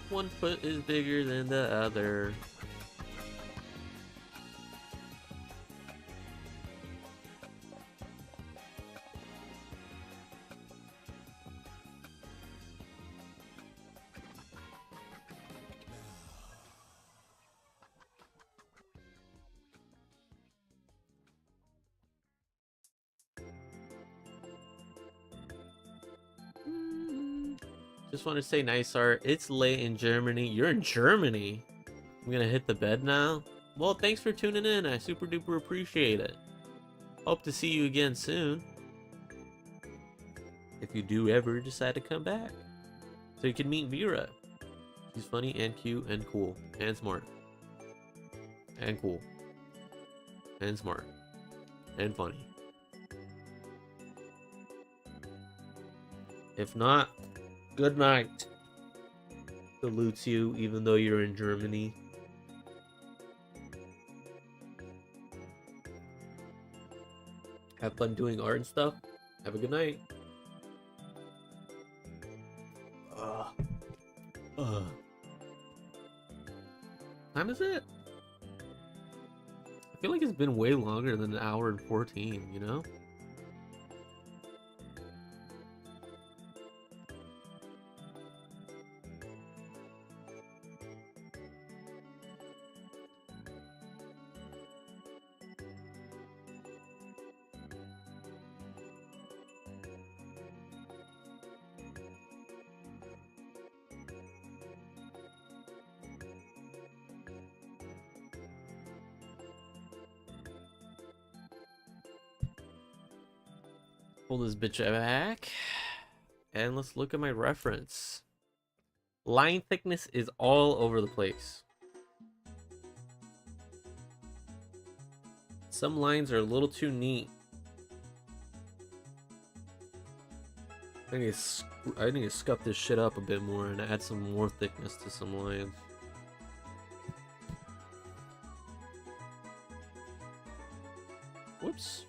One foot is bigger than the other. Just want to say nice art. It's late in Germany. You're in Germany? I'm gonna hit the bed now? Well, thanks for tuning in. I super duper appreciate it. Hope to see you again soon. If you do ever decide to come back. So you can meet Vera. She's funny and cute and cool and smart. And cool. And smart. And funny. If not, good night. Salutes you even though you're in Germany. Have fun doing art and stuff. Have a good night. Time is it? I feel like it's been way longer than an hour and 14, you know? Pull this bitch back. And let's look at my reference. Line thickness is all over the place. Some lines are a little too neat. I need to scuff this shit up a bit more and add some more thickness to some lines. Whoops.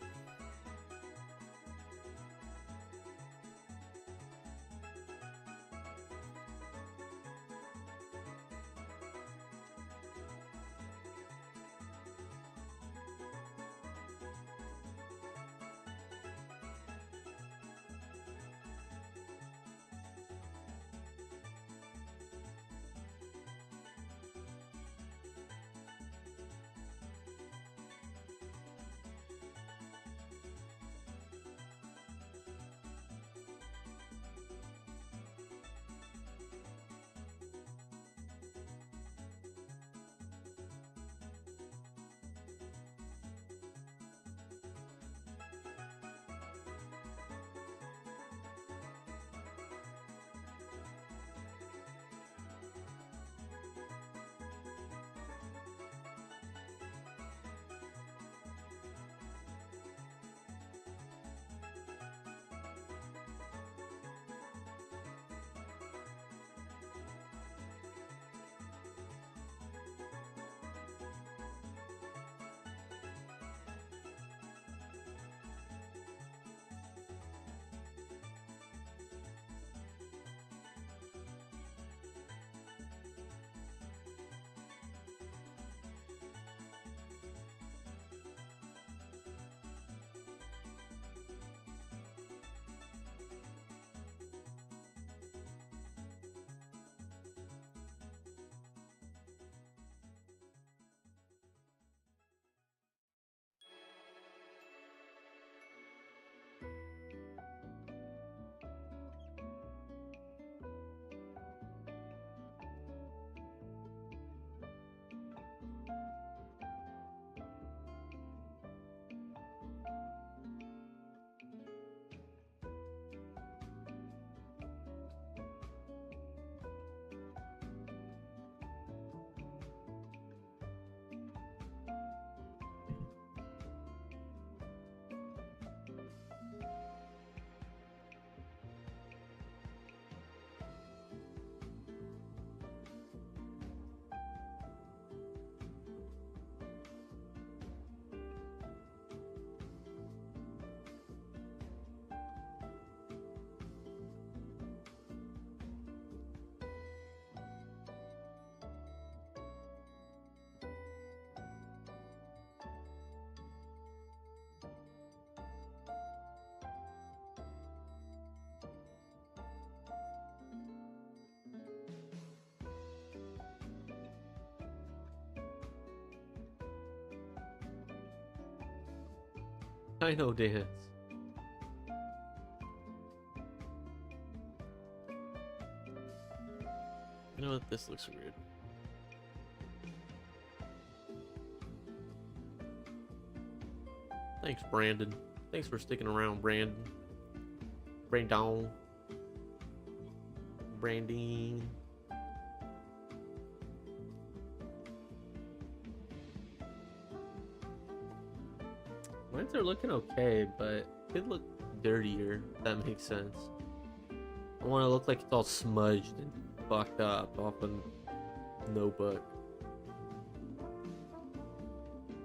I know dance. You know what? This looks weird. Thanks, Brandon. Thanks for sticking around, Brandon. Brandon. Brandine. Mines are looking okay, but could look dirtier, if that makes sense. I want to look like it's all smudged and fucked up off a notebook.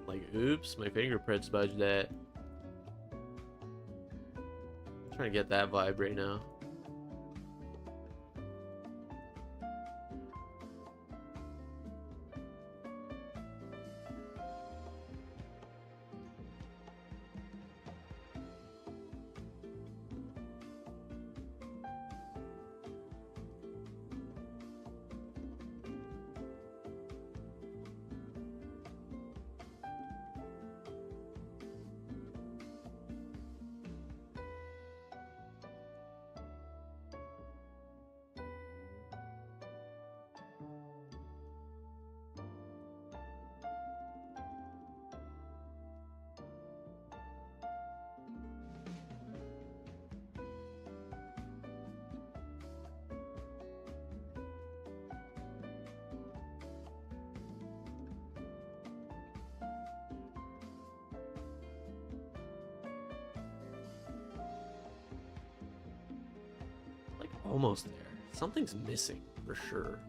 Like, oops, my fingerprint smudged that. I'm trying to get that vibe right now. Almost there. Something's missing for sure.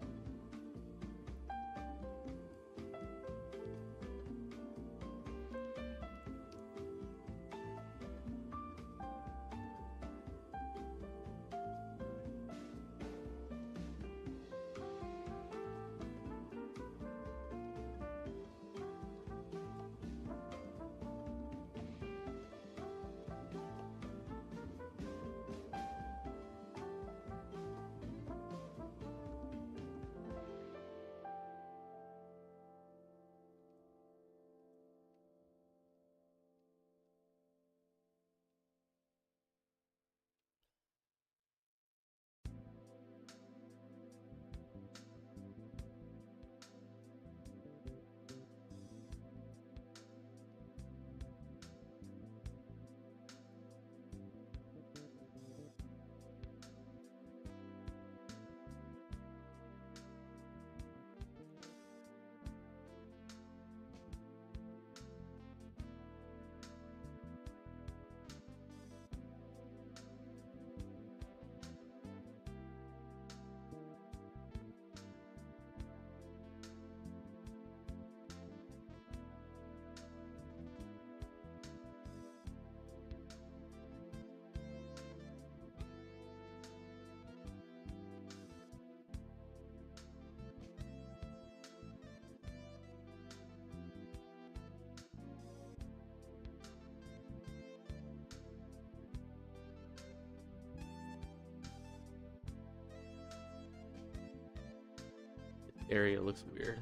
Area looks weird.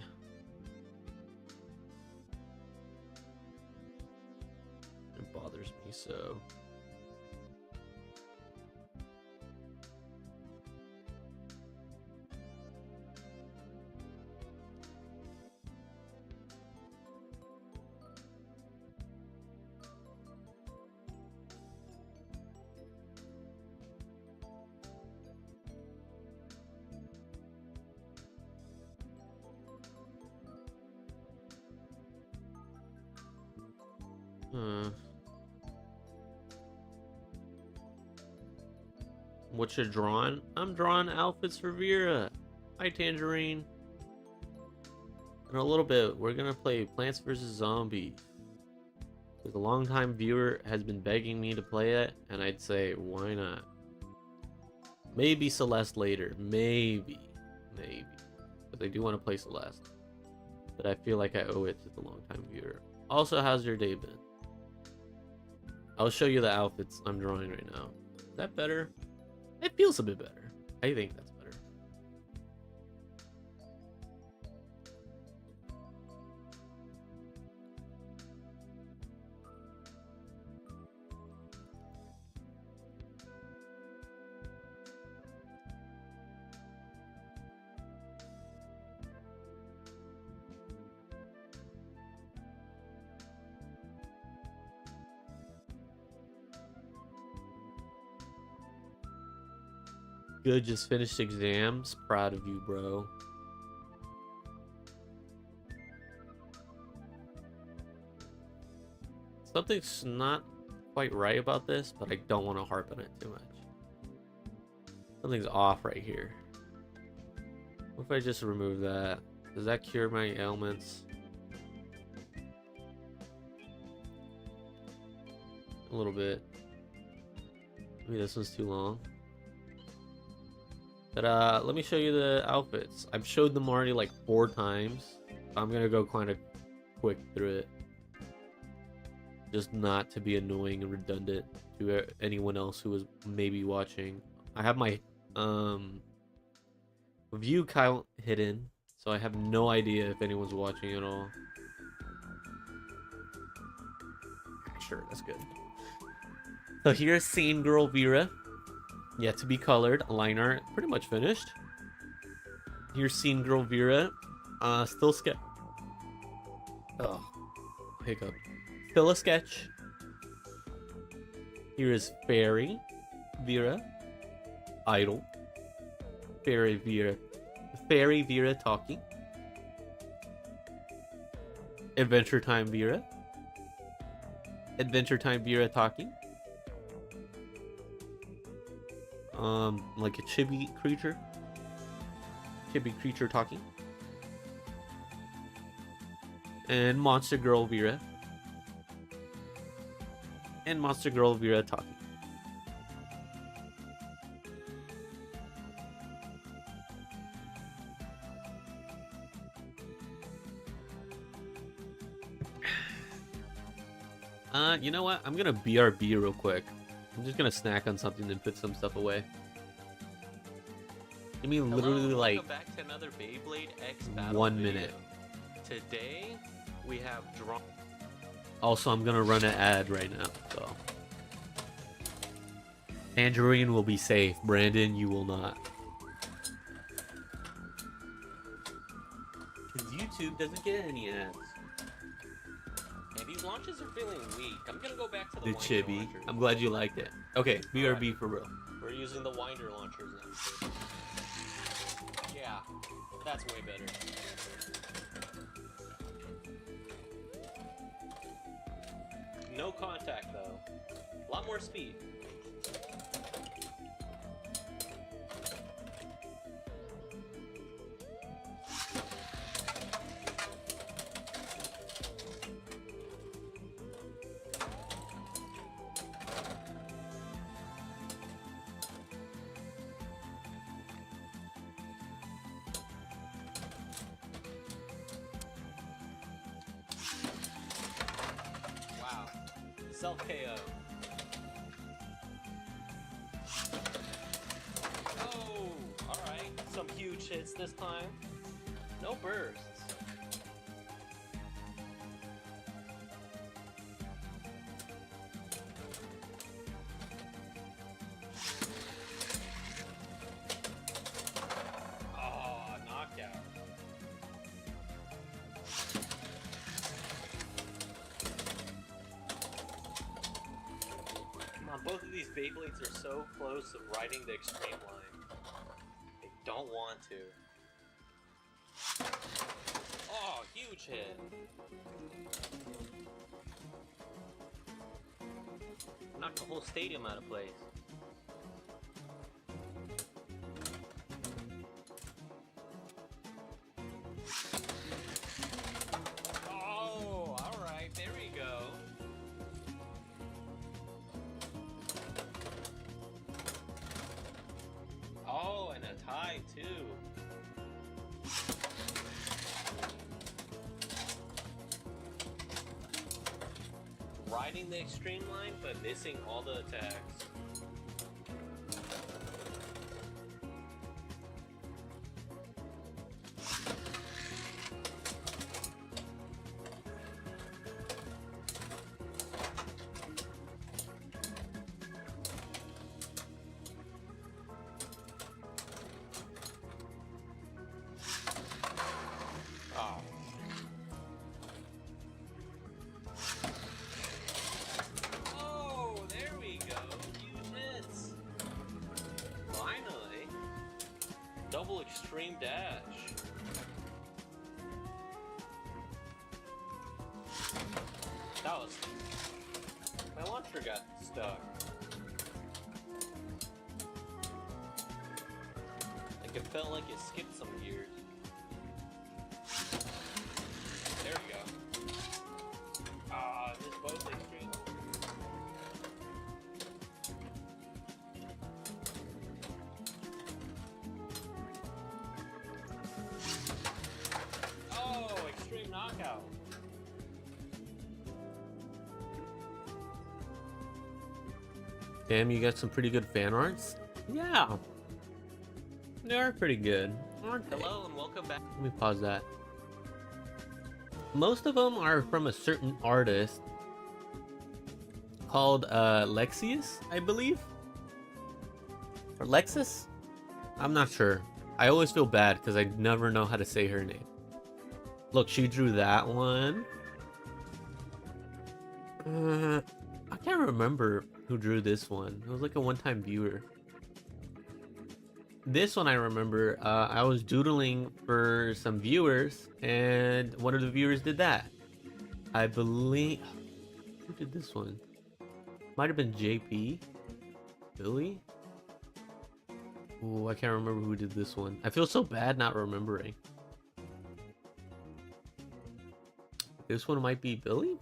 It bothers me so. What you drawing? I'm drawing outfits for Vera. Hi, Tangerine. In a little bit, we're gonna play Plants vs. Zombies. Because a longtime viewer has been begging me to play it, and I'd say, why not? Maybe Celeste later. Maybe. Because I do want to play Celeste. But I feel like I owe it to the longtime viewer. Also, how's your day been? I'll show you the outfits I'm drawing right now. Is that better? It feels a bit better. I think that's better. Good, just finished exams. Proud of you, bro. Something's not quite right about this, but I don't want to harp on it too much. Something's off right here. What if I just remove that? Does that cure my ailments? A little bit. Maybe this one's too long. But let me show you the outfits. I've showed them already like 4 times. I'm gonna go kind of quick through it. Just not to be annoying and redundant to anyone else who was maybe watching. I have my view count hidden, so I have no idea if anyone's watching at all. Sure, that's good. So here's Scene Girl Vera. Yet to be colored. Line art pretty much finished. Here's Scene Girl Vera. Still sketch. Oh, hiccup. Still a sketch. Here is Fairy Vera. Idol. Fairy Vera talking. Adventure Time Vera. Adventure Time Vera talking. like a chibi creature. Chibi creature talking. And Monster Girl Vera. And Monster Girl Vera talking. You know what? I'm gonna BRB real quick. I'm just gonna snack on something and put some stuff away. I mean, literally like back to another Beyblade X battle 1 video. minute. Today we have drawn. Also, I'm gonna run an ad right now, so. Tangerine will be safe. Brandon, you will not. Because YouTube doesn't get any ads. And these launches are feeling weak. I'm gonna go back to the The winder chibi. launcher. I'm glad you liked it. Okay, BRB for real. We're using the winder launchers now. Yeah, that's way better. No contact though. A lot more speed. Wow. Self KO. Oh, alright. Some huge hits this time. No bursts. Oh, knockout. Come on, both of these Beyblades are so close to riding the extreme line. They don't want to. Oh, huge hit. Knocked the whole stadium out of place. Oh, alright, there we go. Oh, and a tie too. Riding the extreme line, but missing all the attacks. Oh. Oh, there we go. Huge hits. Finally. Double extreme dash. That was... My launcher got stuck. Like it felt like it skipped some gears. There we go. Ah, this both extreme. Oh, extreme knockout. Damn, you got some pretty good fan arts? Yeah. They are pretty good, aren't they? Hello and welcome back. Let me pause that. Most of them are from a certain artist called Lexius, I believe. Or Lexus? I'm not sure. I always feel bad because I never know how to say her name. Look, she drew that one. I can't remember who drew this one. It was like a one-time viewer. This one I remember, I was doodling for some viewers, and one of the viewers did that. I believe... Who did this one? Might have been JP? Billy? Ooh, I can't remember who did this one. I feel so bad not remembering. This one might be Billy?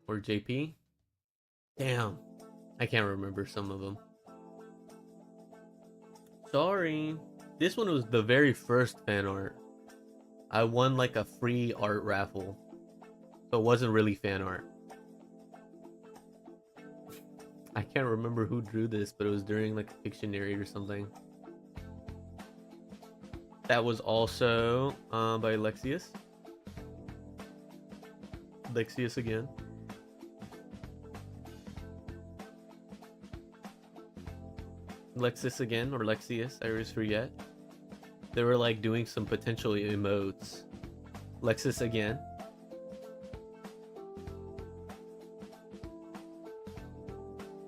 Or JP? Damn. I can't remember some of them. Sorry. This one was the very first fan art. I won like a free art raffle. So it wasn't really fan art. I can't remember who drew this, but it was during like a Pictionary or something. That was also by Lexius. Lexius again. Lexus again, or Lexius, I always forget. They were like doing some potential emotes. Lexus again.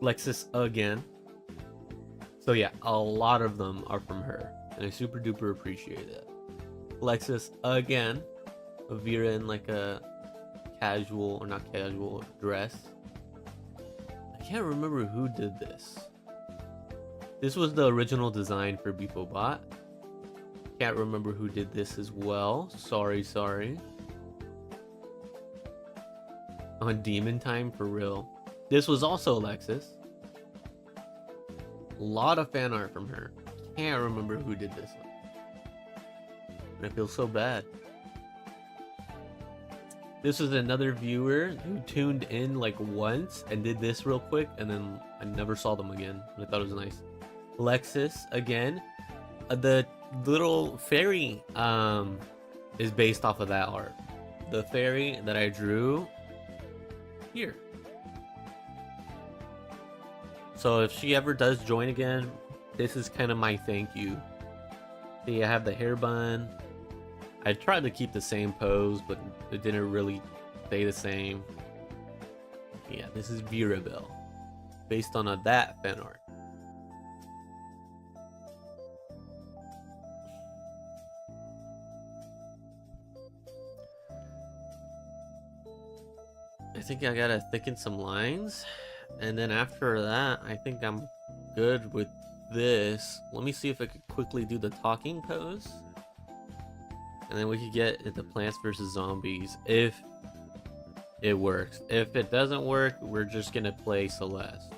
Lexus again. So yeah, a lot of them are from her, and I super duper appreciate it. Lexus again. Vera in like a casual, or not casual, dress. I can't remember who did this. This was the original design for BeepoBot. Can't remember who did this as well. Sorry. On Demon Time, for real. This was also Alexis. A lot of fan art from her. Can't remember who did this one. And I feel so bad. This was another viewer who tuned in like once and did this real quick, and then I never saw them again. I thought it was nice. Lexus again. The little fairy is based off of that art. The fairy that I drew here. So if she ever does join again, this is kind of my thank you. See, I have the hair bun. I tried to keep the same pose, but it didn't really stay the same. Yeah, this is Virabelle, based on that fan art. I think I gotta thicken some lines, and then after that, I think I'm good with this. Let me see if I could quickly do the talking pose, and then we could get into Plants vs Zombies if it works. If it doesn't work, we're just gonna play Celeste,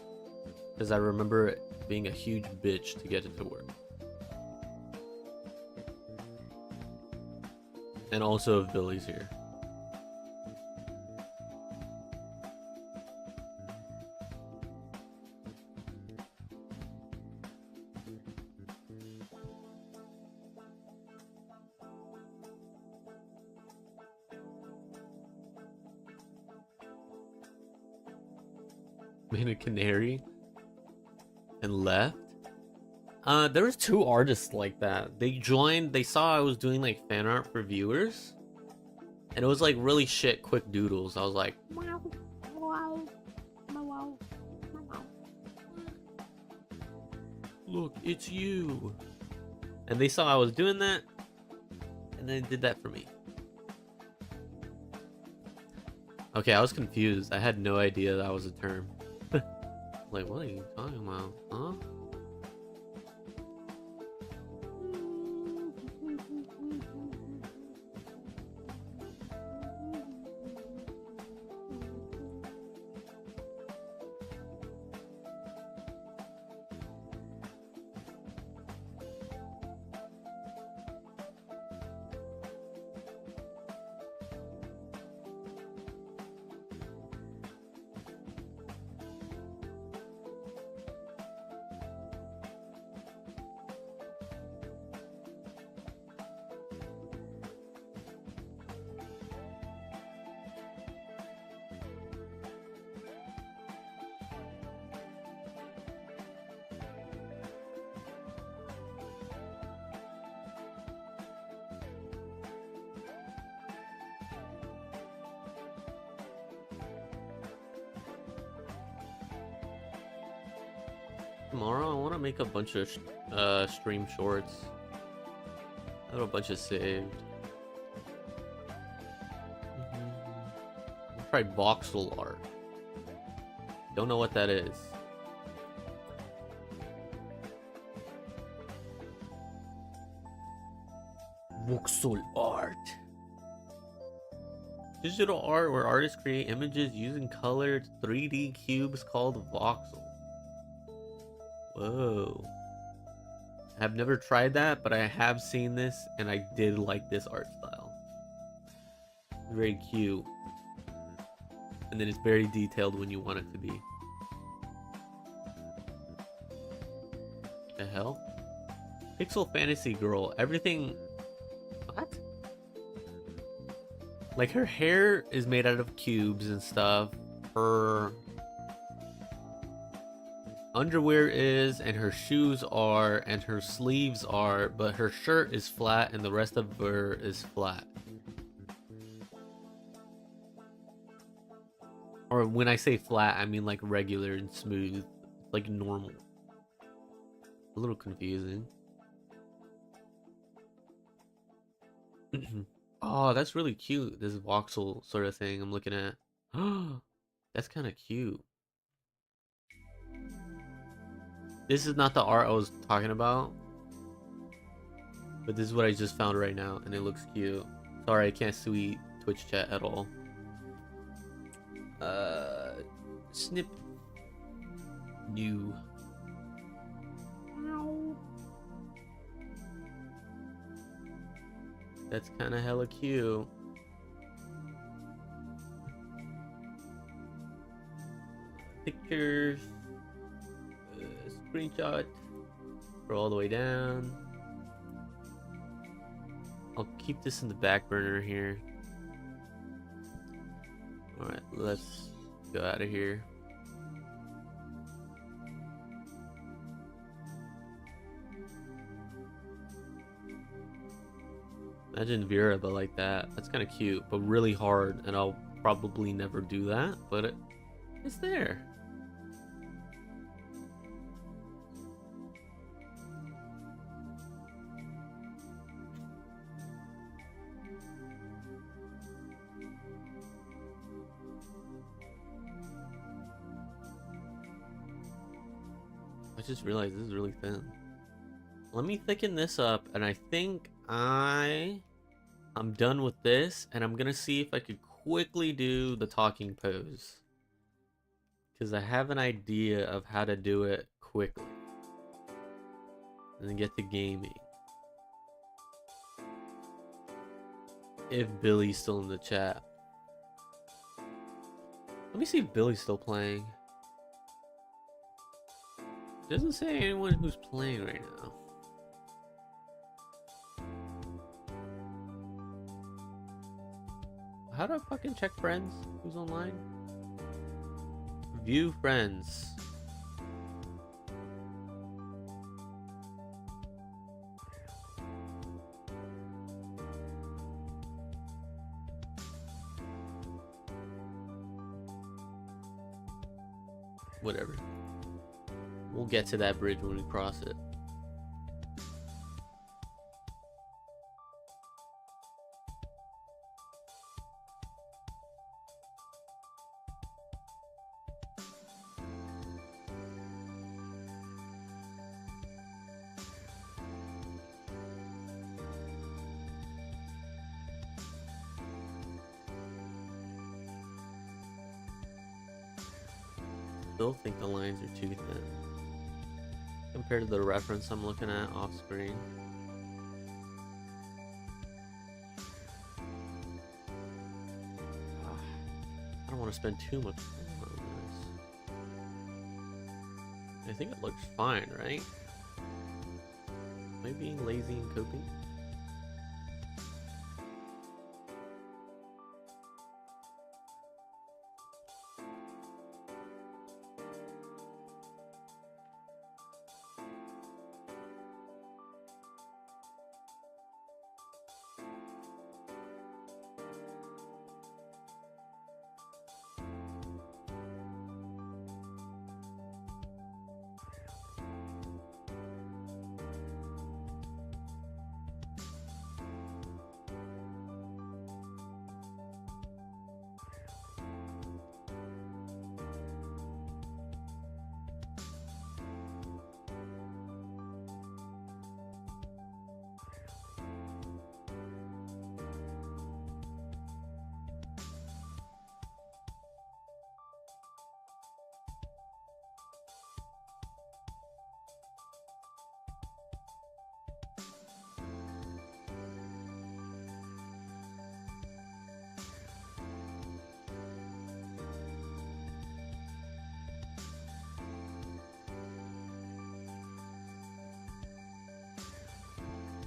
because I remember it being a huge bitch to get it to work. And also if Billy's here. Made a canary and left. There was two artists like that. They joined, they saw I was doing like fan art for viewers, and it was like really shit quick doodles. I was like, look, it's you. And they saw I was doing that, and they did that for me. Okay, I was confused. I had no idea that was a term. Like, what are you talking about? Huh? Tomorrow I want to make a bunch of stream shorts. I have a bunch of saved. I'll try voxel art. Don't know what that is. Voxel art. Digital art where artists create images using colored 3D cubes called voxel. Whoa. I've never tried that, but I have seen this and I did like this art style. Very cute. And then it's very detailed when you want it to be. The hell? Pixel Fantasy Girl. Everything... What? Like, her hair is made out of cubes and stuff. Her underwear is, and her shoes are, and her sleeves are, but her shirt is flat and the rest of her is flat. Or when I say flat, I mean like regular and smooth, like normal. A little confusing. Oh, that's really cute. This voxel sort of thing I'm looking at. Oh, that's kind of cute. This is not the art I was talking about, but this is what I just found right now, and it looks cute. Sorry, I can't see Twitch chat at all. Snip. New. That's kind of hella cute. Pictures. Screenshot. Scroll all the way down. I'll keep this in the back burner here. Alright, let's go out of here. Imagine Vera, but like that. That's kind of cute, but really hard, and I'll probably never do that, but it's there. I just realized this is really thin. Let me thicken this up, and I think I'm done with this, and I'm gonna see if I could quickly do the talking pose, because I have an idea of how to do it quickly, and then get to gaming. If Billy's still in the chat. Let me see if Billy's still playing. It doesn't say anyone who's playing right now. How do I fucking check friends? Who's online? View friends. Whatever. We'll get to that bridge when we cross it. Still think the lines are too thin compared to the reference I'm looking at off screen. I don't want to spend too much time on this. I think it looks fine, right? Am I being lazy and coping?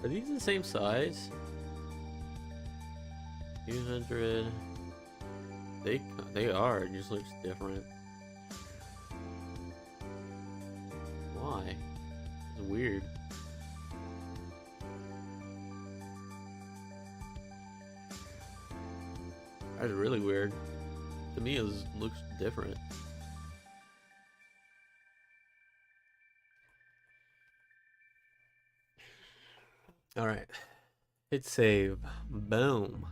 Are these the same size? 200. They are. It just looks different. Why? It's weird. That's really weird. To me, it looks different. All right, hit save. Boom.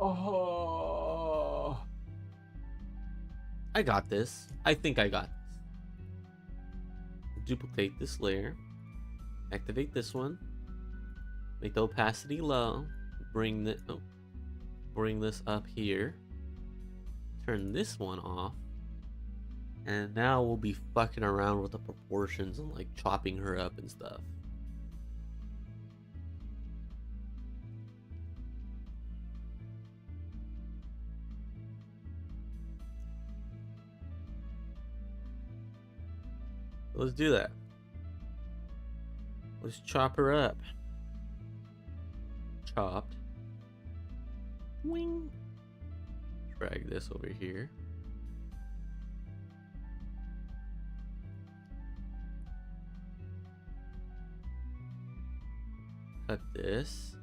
Oh, I got this. I think I got this. Duplicate this layer. Activate this one. Make the opacity low. Bring this up here. Turn this one off. And now we'll be fucking around with the proportions and like chopping her up and stuff. Let's do that. Let's chop her up. Chopped. Wing. Drag this over here. Cut this.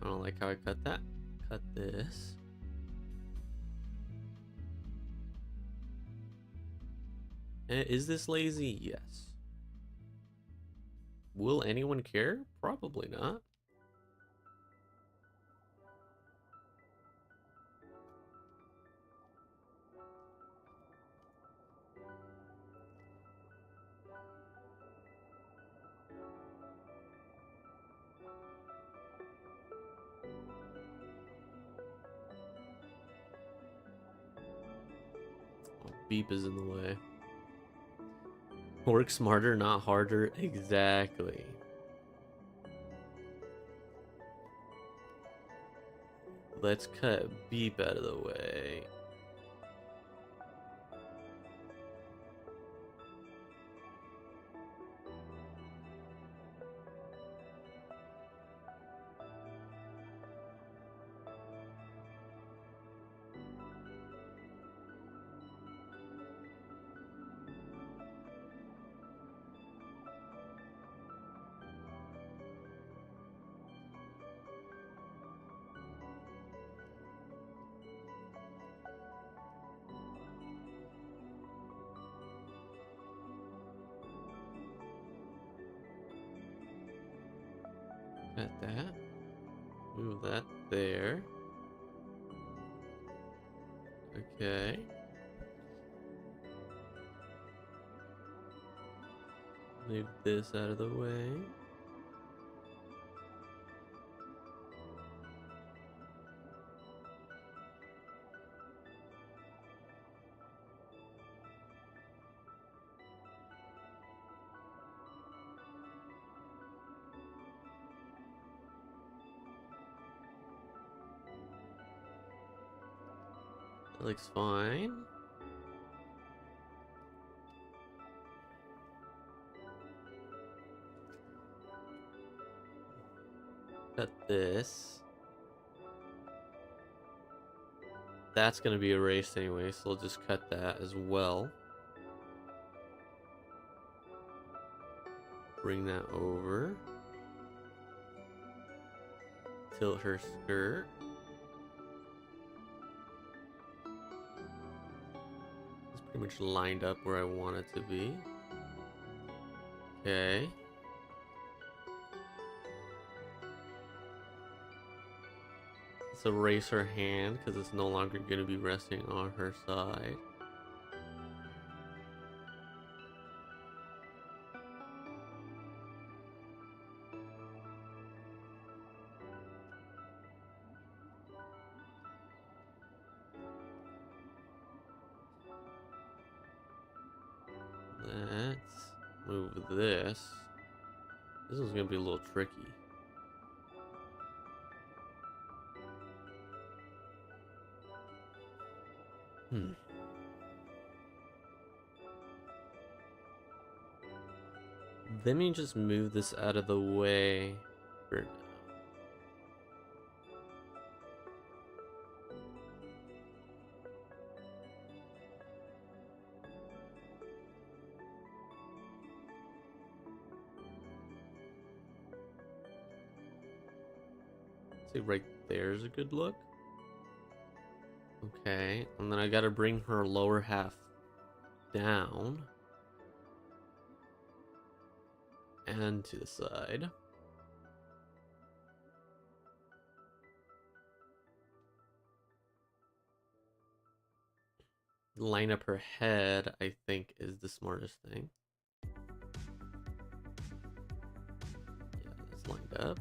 I don't like how I cut that. Cut this. Is this lazy? Yes. Will anyone care? Probably not. Oh, beep is in the way. Work smarter, not harder. Exactly. Let's cut beep out of the way. Cut that. Move that there. Okay. Move this out of the way. That looks fine. Cut this. That's gonna be erased anyway, so we'll just cut that as well. Bring that over. Tilt her skirt. It's pretty much lined up where I want it to be. Okay. Let's erase her hand because it's no longer going to be resting on her side. move this. This one's gonna be a little tricky. Let me just move this out of the way for now. See, right there's a good look. Okay, and then I gotta bring her lower half down and to the side. Line up her head, I think, is the smartest thing. Yeah, it's lined up.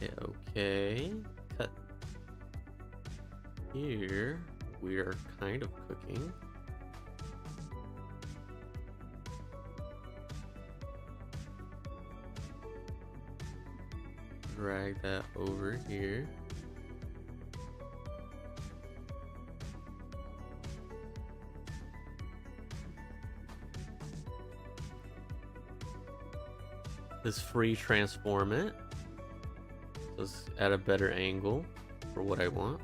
Yeah, okay. Cut. Here, we're kind of cooking. Drag that over here. Let's free transform it. Let's add a better angle for what I want.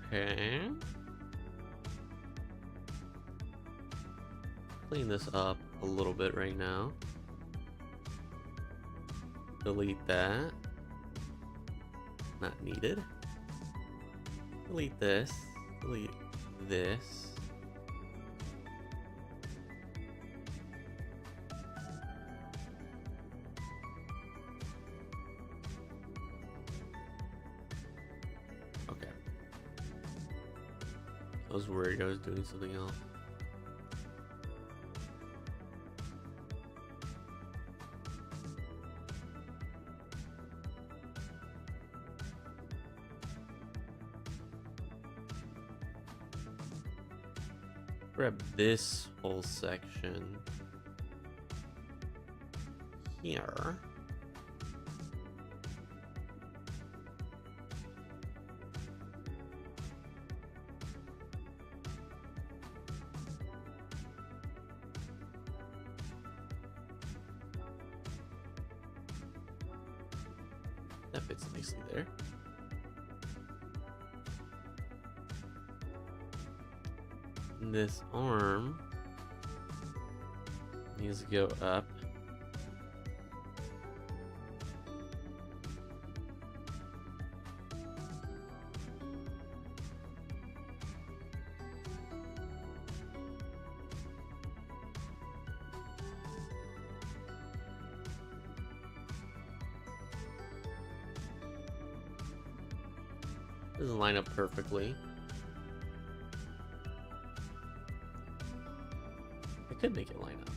Okay. Clean this up a little bit right now. Delete that. Not needed. Delete this. Delete this. Okay. I was worried I was doing something else. Grab this whole section here. That fits nicely there. This arm needs to go up. Doesn't line up perfectly. I could make it line up.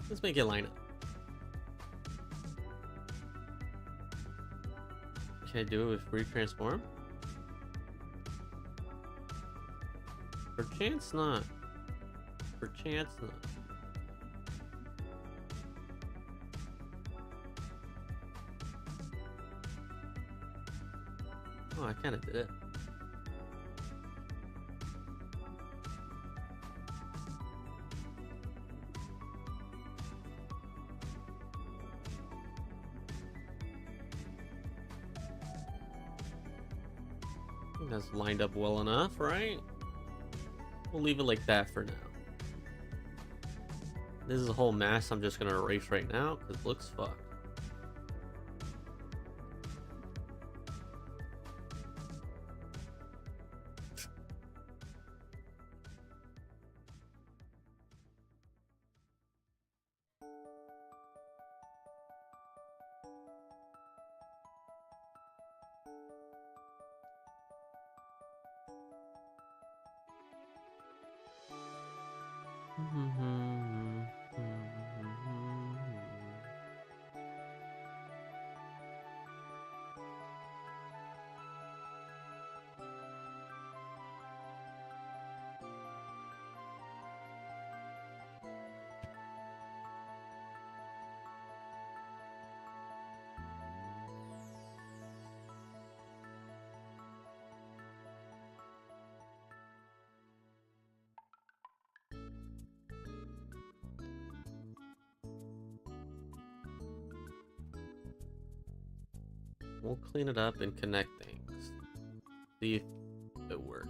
Let's make it line up. Can I do it with free transform? Perchance not. Perchance not. Oh, I kind of did it. I think that's lined up well enough, right? We'll leave it like that for now. This is a whole mess I'm just gonna erase right now because it looks fucked. We'll clean it up and connect things. See if it works.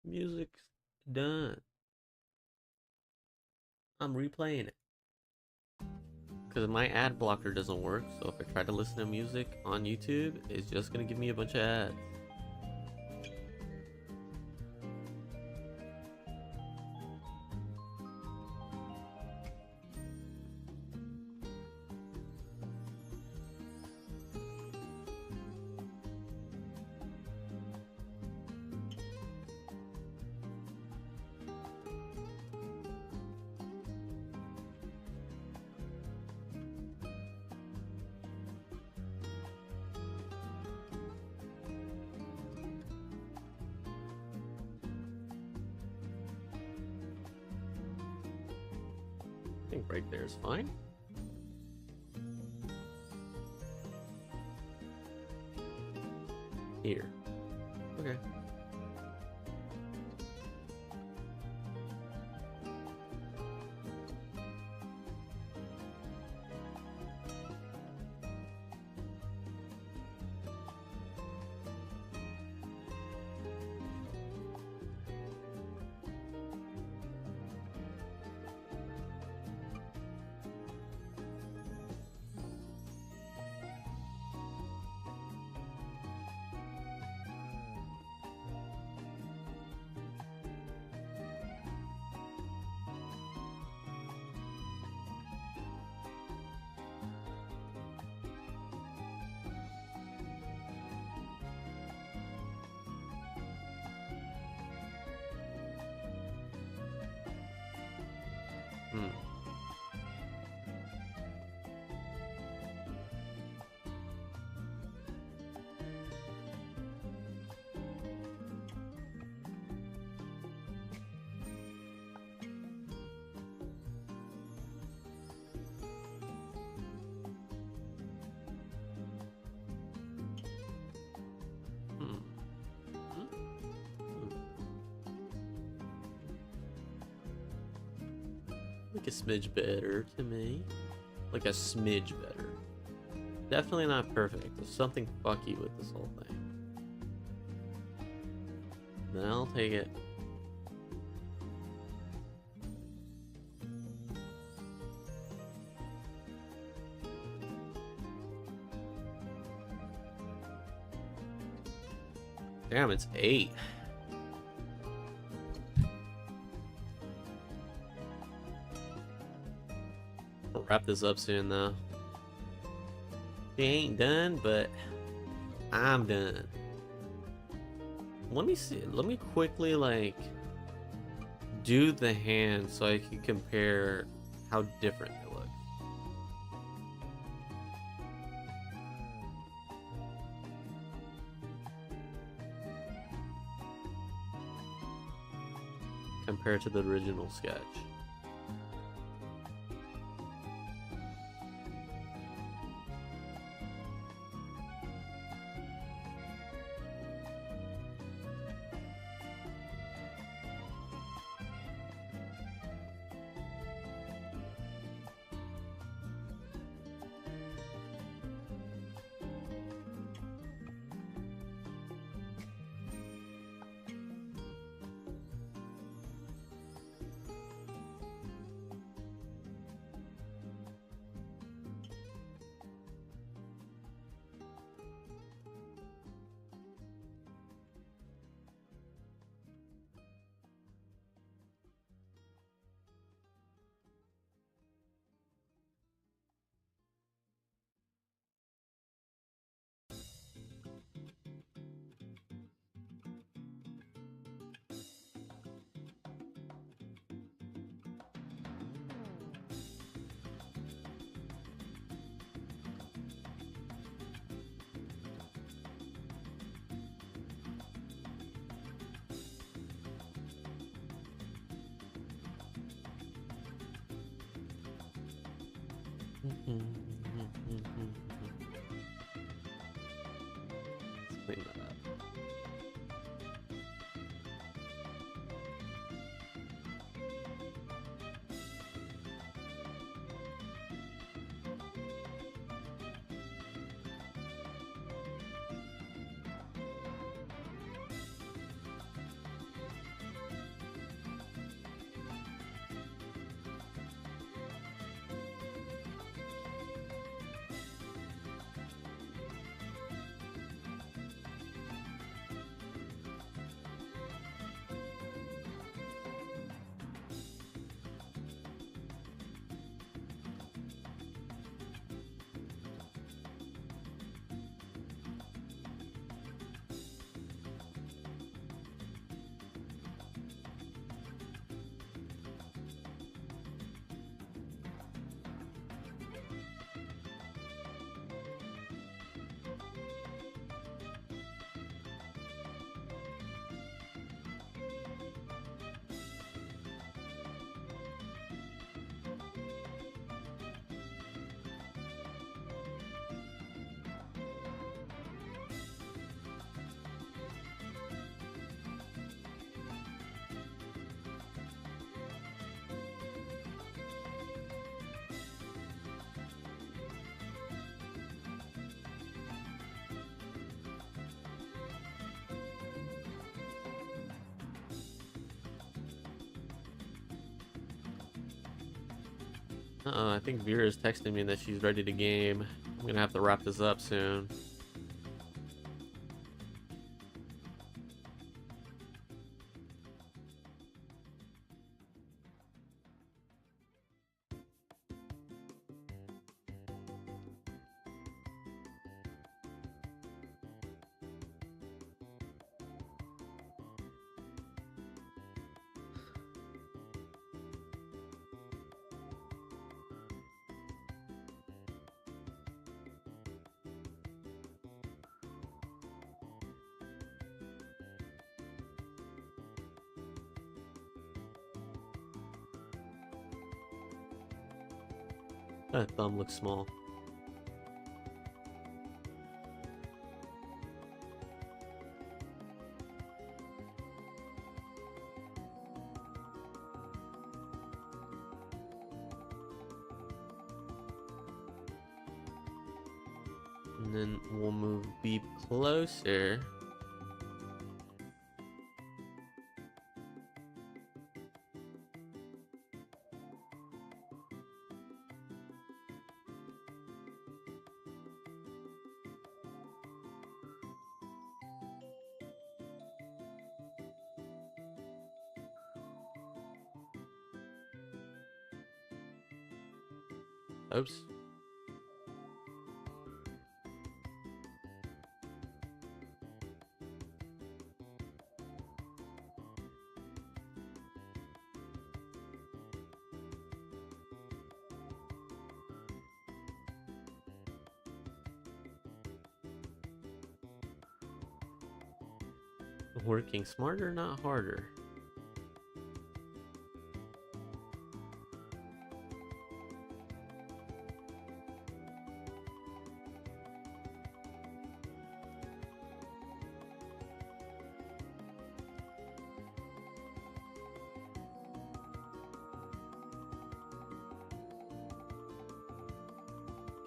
Music's done. I'm replaying it because my ad blocker doesn't work. So if I try to listen to music on YouTube, it's just gonna give me a bunch of ads. I think right there is fine. Here. Okay. Hmm. Hmm. Hmm. Like a smidge better to me. Like a smidge better. Definitely not perfect. There's something fucky with this whole thing. Then I'll take it. Damn, it's 8. I'll wrap this up soon though. She ain't done, but I'm done. Let me see. Let me quickly like do the hand so I can compare how different they look. Compared to the original sketch. Let's clean that up. I think Vera's texting me that she's ready to game. I'm gonna have to wrap this up soon. That thumb looks small. And then we'll move B closer. Oops. Working smarter, not harder.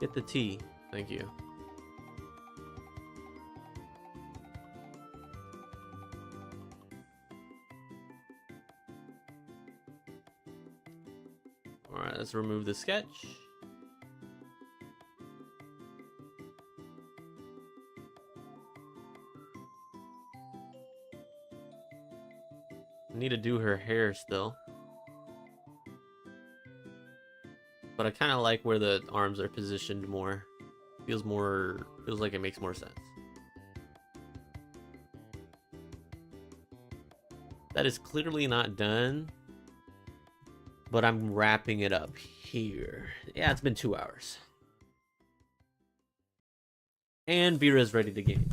Get the tea. Thank you. Alright, let's remove the sketch. I need to do her hair still. But I kind of like where the arms are positioned more. Feels like it makes more sense. That is clearly not done. But I'm wrapping it up here. Yeah, it's been 2 hours. And Vera's ready to game.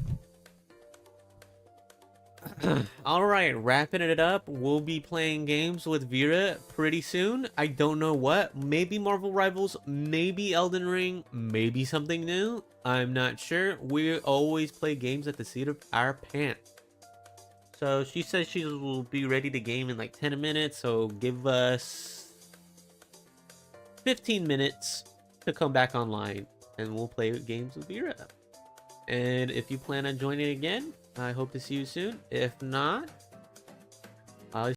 Alright, wrapping it up. We'll be playing games with Vera pretty soon. I don't know what. Maybe Marvel Rivals, maybe Elden Ring, maybe something new. I'm not sure. We always play games at the seat of our pants. So she says she will be ready to game in like 10 minutes. So give us 15 minutes to come back online and we'll play games with Vera. And if you plan on joining again, I hope to see you soon. If not,